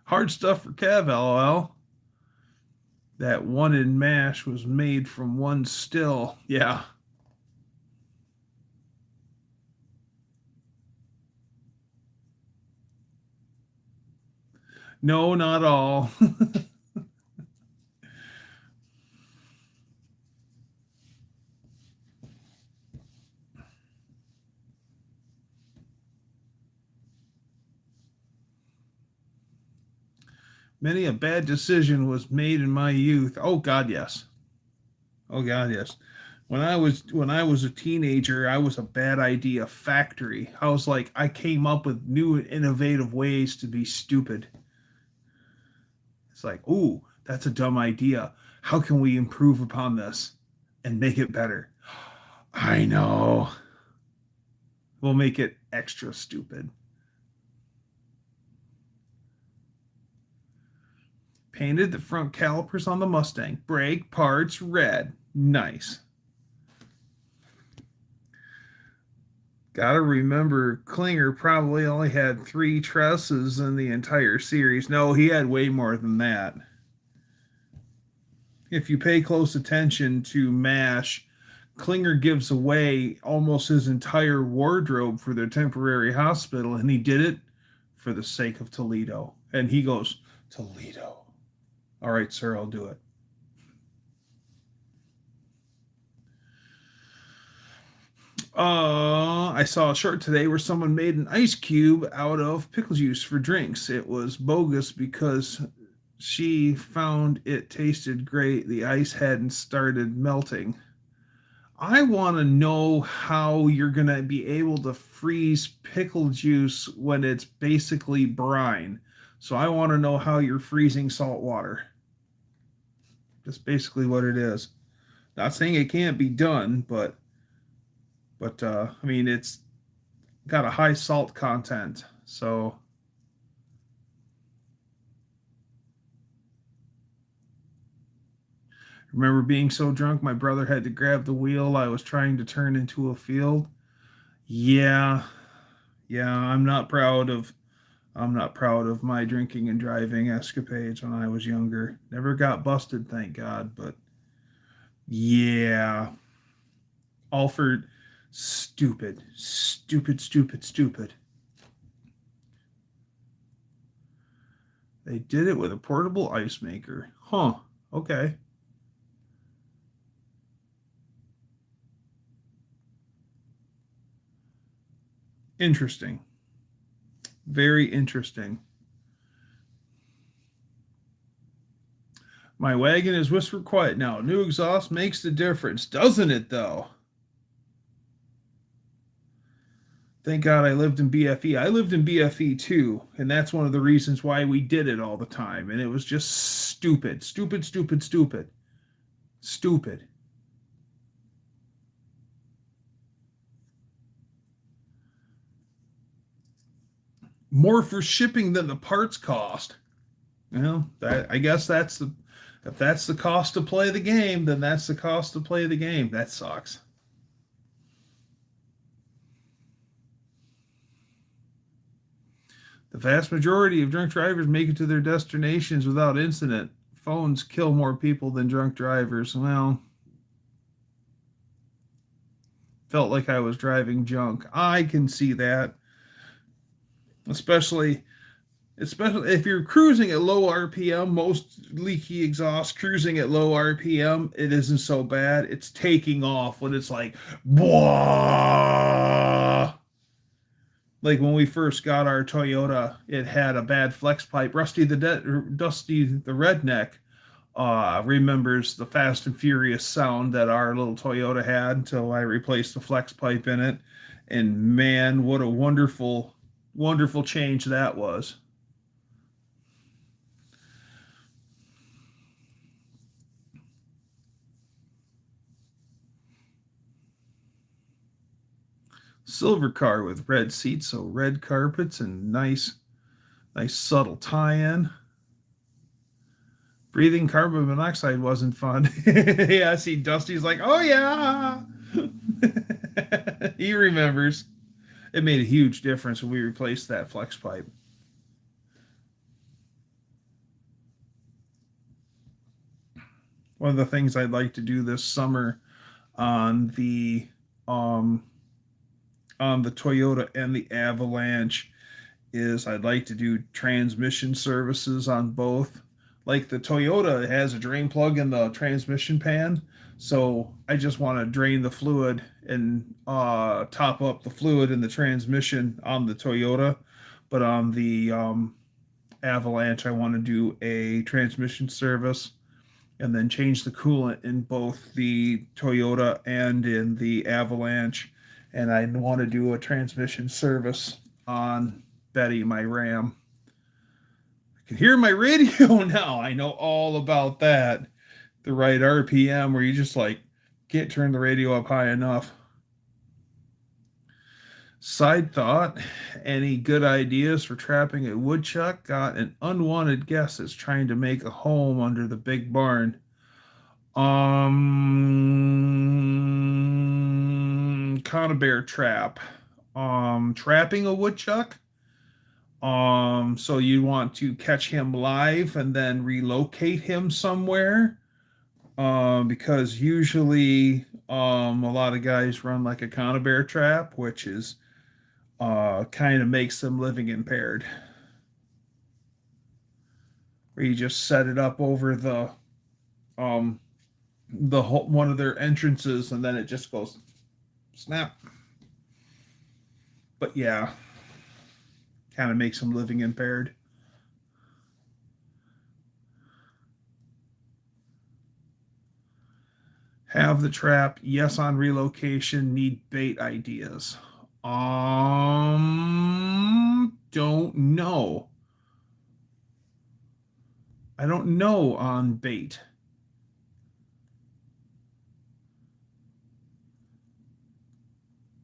A: Hard stuff for Kev, lol. That one in MASH was made from one still. Yeah. No, not all. Many a bad decision was made in my youth. Oh God, yes. Oh God, yes. When I was a teenager, I was a bad idea factory. I was like, I came up with new innovative ways to be stupid. It's like, ooh, that's a dumb idea. How can we improve upon this and make it better? I know. We'll make it extra stupid. Painted the front calipers on the Mustang. Brake parts red. Nice. Gotta remember, Klinger probably only had 3 trusses in the entire series. No, he had way more than that. If you pay close attention to MASH, Klinger gives away almost his entire wardrobe for their temporary hospital, and he did it for the sake of Toledo. And he goes, Toledo. All right, sir, I'll do it. I saw a short today where someone made an ice cube out of pickle juice for drinks. It was bogus because she found it tasted great. The ice hadn't started melting. I want to know how you're going to be able to freeze pickle juice when it's basically brine. So I want to know how you're freezing salt water. That's basically what it is. Not saying it can't be done, but I mean, it's got a high salt content. So remember being so drunk my brother had to grab the wheel I was trying to turn into a field. Yeah. Yeah, I'm not proud of my drinking and driving escapades when I was younger. Never got busted, thank God, but yeah. All for stupid, stupid, stupid, stupid. They did it with a portable ice maker. Huh. Okay. Interesting. Very interesting. My wagon is whisper quiet now. New exhaust makes the difference, doesn't it, though? Thank God I lived in BFE. I lived in BFE too, and that's one of the reasons why we did it all the time. And it was just stupid, stupid, stupid, stupid, stupid. more for shipping than the parts cost. I guess that's the if that's the cost to play the game, then that's the cost to play the game. That sucks. The vast majority of drunk drivers make it to their destinations without incident. Phones kill more people than drunk drivers. Well, felt like I was driving junk. I can see that, especially if you're cruising at low RPM. Most leaky exhaust cruising at low RPM, it isn't so bad. It's taking off when it's like, Bwah! Like when we first got our Toyota, it had a bad flex pipe. Dusty the redneck remembers the Fast and Furious sound that our little Toyota had until I replaced the flex pipe in it. And man, what a wonderful, wonderful change that was. Silver car with red seats, so red carpets and nice subtle tie-in. Breathing carbon monoxide wasn't fun. Yeah, see, Dusty's like, oh yeah. He remembers. It made a huge difference when we replaced that flex pipe. One of the things I'd like to do this summer on the Toyota and the Avalanche is I'd like to do transmission services on both. Like the Toyota has a drain plug in the transmission pan, so I just want to drain the fluid and top up the fluid in the transmission on the Toyota. But on the Avalanche, I want to do a transmission service and then change the coolant in both the Toyota and in the Avalanche. And I want to do a transmission service on Betty, my Ram. I can hear my radio now. I know all about that. The right RPM where you just like can't turn the radio up high enough. Side thought, any good ideas for trapping a woodchuck? Got an unwanted guest that's trying to make a home under the big barn. Conibear trap. Trapping a woodchuck. So you want to catch him live and then relocate him somewhere. Because usually a lot of guys run like a conibear trap, which is kind of makes them living impaired. Where you just set it up over the whole, one of their entrances, and then it just goes snap. But yeah, kind of makes them living impaired. Have the trap. Yes, on relocation. Need bait ideas. Don't know. I don't know on bait.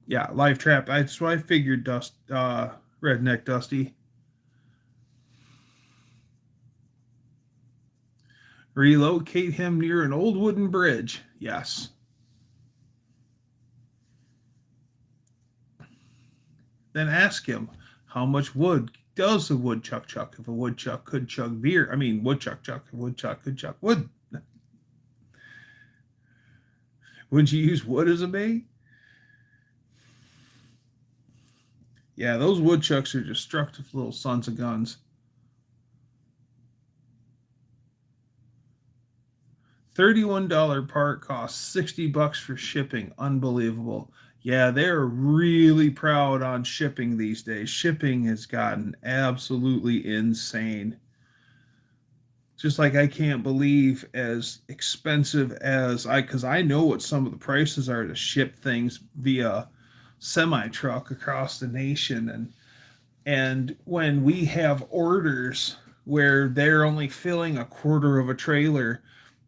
A: Yeah, live trap. That's what I figured. Redneck Dusty. Relocate him near an old wooden bridge. Yes. Then ask him how much wood does a woodchuck chuck if a woodchuck could chug beer. I mean, woodchuck chuck. If a woodchuck could chuck wood. Wouldn't you use wood as a bait? Yeah, those woodchucks are destructive little sons of guns. $31 part costs $60 for shipping. Unbelievable. Yeah, they're really proud on shipping these days. Shipping has gotten absolutely insane. Just like I can't believe as expensive as because I know what some of the prices are to ship things via semi truck across the nation, and when we have orders where they're only filling a quarter of a trailer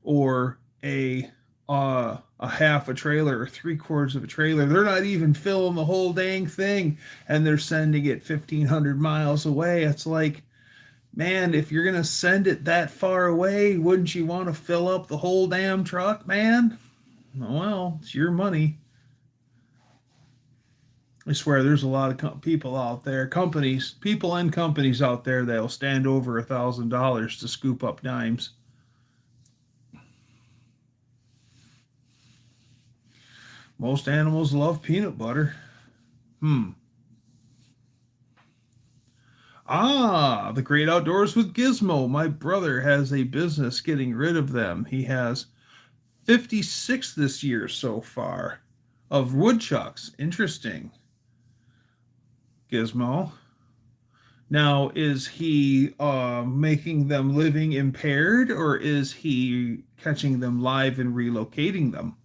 A: or a a half a trailer or three-quarters of a trailer. They're not even filling the whole dang thing, and they're sending it 1,500 miles away. It's like, man, if you're gonna send it that far away, wouldn't you want to fill up the whole damn truck, man? Well, it's your money. I swear there's a lot of people out there, companies, people and companies out there that'll stand over $1,000 to scoop up dimes. Most animals love peanut butter. The great outdoors with Gizmo. My brother has a business getting rid of them. He has 56 this year so far of woodchucks. Interesting. Gizmo. Now, is he making them living impaired, or is he catching them live and relocating them?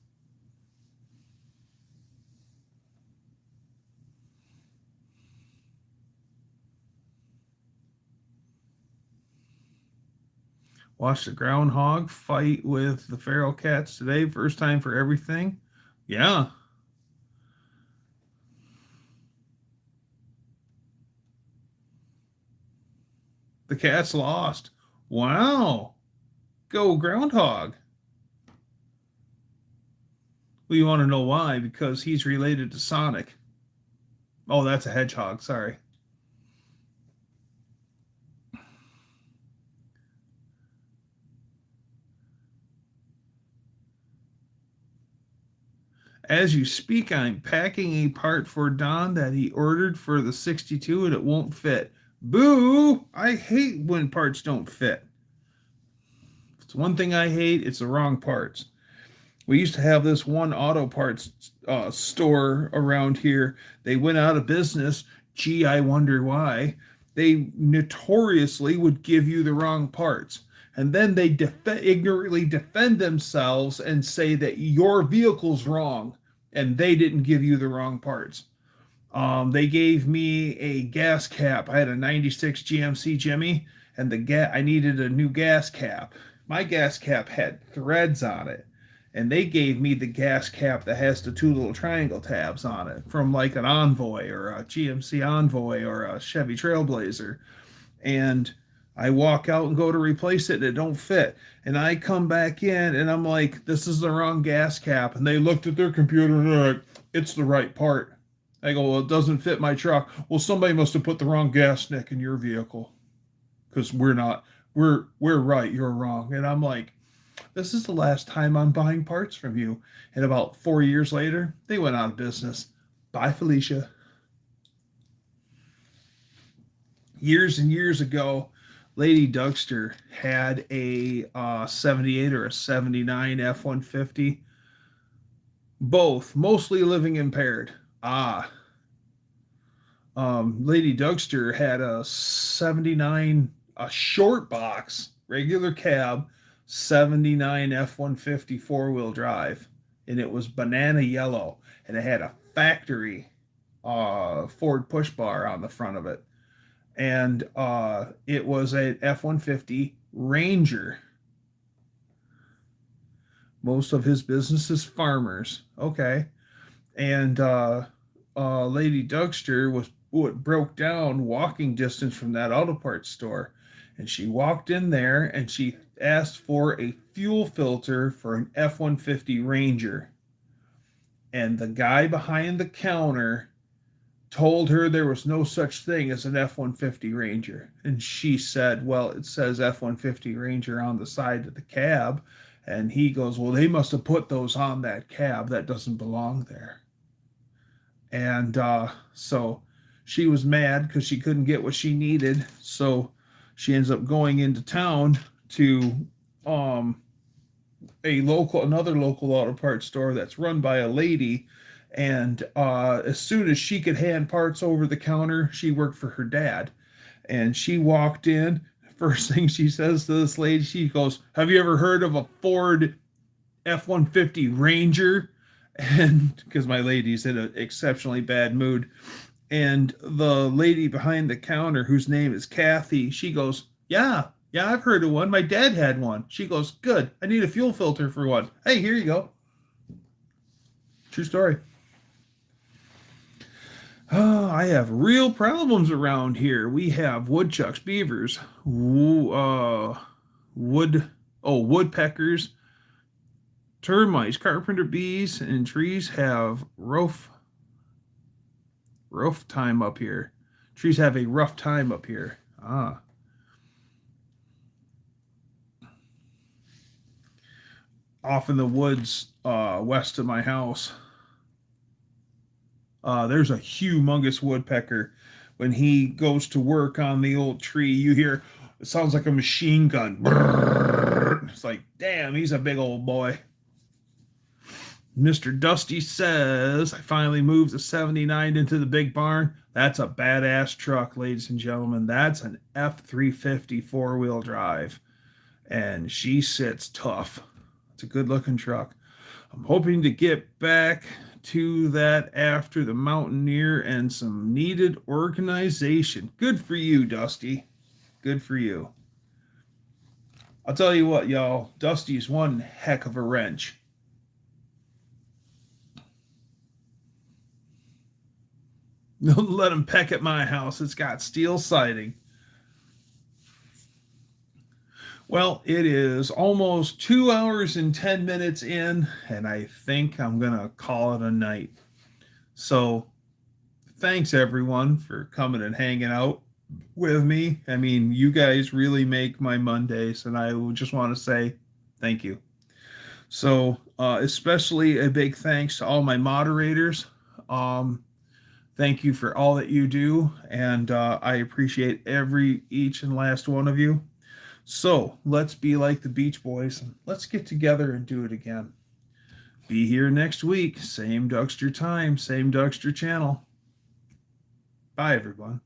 A: Watch the groundhog fight with the feral cats today. First time for everything. Yeah. The cat's lost. Wow. Go groundhog. Well, you want to know why? Because he's related to Sonic. Oh, that's a hedgehog. Sorry. As you speak, I'm packing a part for Don that he ordered for the 62 and it won't fit. Boo! I hate when parts don't fit. If it's one thing I hate, it's the wrong parts. We used to have this one auto parts store around here. They went out of business. Gee, I wonder why. They notoriously would give you the wrong parts. And then they ignorantly defend themselves and say that your vehicle's wrong and they didn't give you the wrong parts. They gave me a gas cap. I had a 96 GMC Jimmy, and I needed a new gas cap. My gas cap had threads on it, and they gave me the gas cap that has the two little triangle tabs on it from like an Envoy or a GMC Envoy or a Chevy Trailblazer. And I walk out and go to replace it and it don't fit. And I come back in and I'm like, this is the wrong gas cap. And they looked at their computer and they're like, it's the right part. I go, well, it doesn't fit my truck. Well, somebody must have put the wrong gas neck in your vehicle. Because we're right, you're wrong. And I'm like, this is the last time I'm buying parts from you. And about 4 years later, they went out of business. Bye, Felicia. Years and years ago, Lady Dougster had a 78 or a 79 F-150. Both, mostly living impaired. Lady Dougster had a 79, a short box, regular cab, 79 F-150 four-wheel drive. And it was banana yellow. And it had a factory Ford push bar on the front of it. And it was an F-150 Ranger. Most of his business is farmers. Okay. And Lady Dougster was broke down walking distance from that auto parts store. And she walked in there and she asked for a fuel filter for an F-150 Ranger. And the guy behind the counter told her there was no such thing as an F-150 Ranger. And she said, well, it says F-150 Ranger on the side of the cab. And he goes, well, they must have put those on that cab. That doesn't belong there. And so she was mad because she couldn't get what she needed. So she ends up going into town to another local auto parts store that's run by a lady. And as soon as she could hand parts over the counter, she worked for her dad. And she walked in. First thing she says to this lady, she goes, have you ever heard of a Ford F-150 Ranger? And because my lady's in an exceptionally bad mood. And the lady behind the counter, whose name is Kathy, she goes, yeah, I've heard of one. My dad had one. She goes, good. I need a fuel filter for one. Hey, here you go. True story. I have real problems around here. We have woodchucks, beavers, wood, woodpeckers, termites, carpenter bees, and trees have rough time up here. Trees have a rough time up here. Off in the woods west of my house, there's a humongous woodpecker. When he goes to work on the old tree, you hear it sounds like a machine gun. Brrr. It's like, damn, he's a big old boy. Mr. Dusty says, I finally moved the 79 into the big barn. That's a badass truck, ladies and gentlemen. That's an F350 four-wheel drive. And she sits tough. It's a good-looking truck. I'm hoping to get back to that after the Mountaineer and some needed organization. Good for you, Dusty. Good for you. I'll tell you what, y'all. Dusty's one heck of a wrench. Don't let him peck at my house. It's got steel siding. Well, it is almost 2 hours and 10 minutes in, and I think I'm going to call it a night. So, thanks everyone for coming and hanging out with me. I mean, you guys really make my Mondays, and I just want to say thank you. So, especially a big thanks to all my moderators. Thank you for all that you do, and I appreciate each and last one of you. So let's be like the Beach Boys and let's get together and do it again. Be here next week. Same Dougster time, same Dougster channel. Bye, everyone.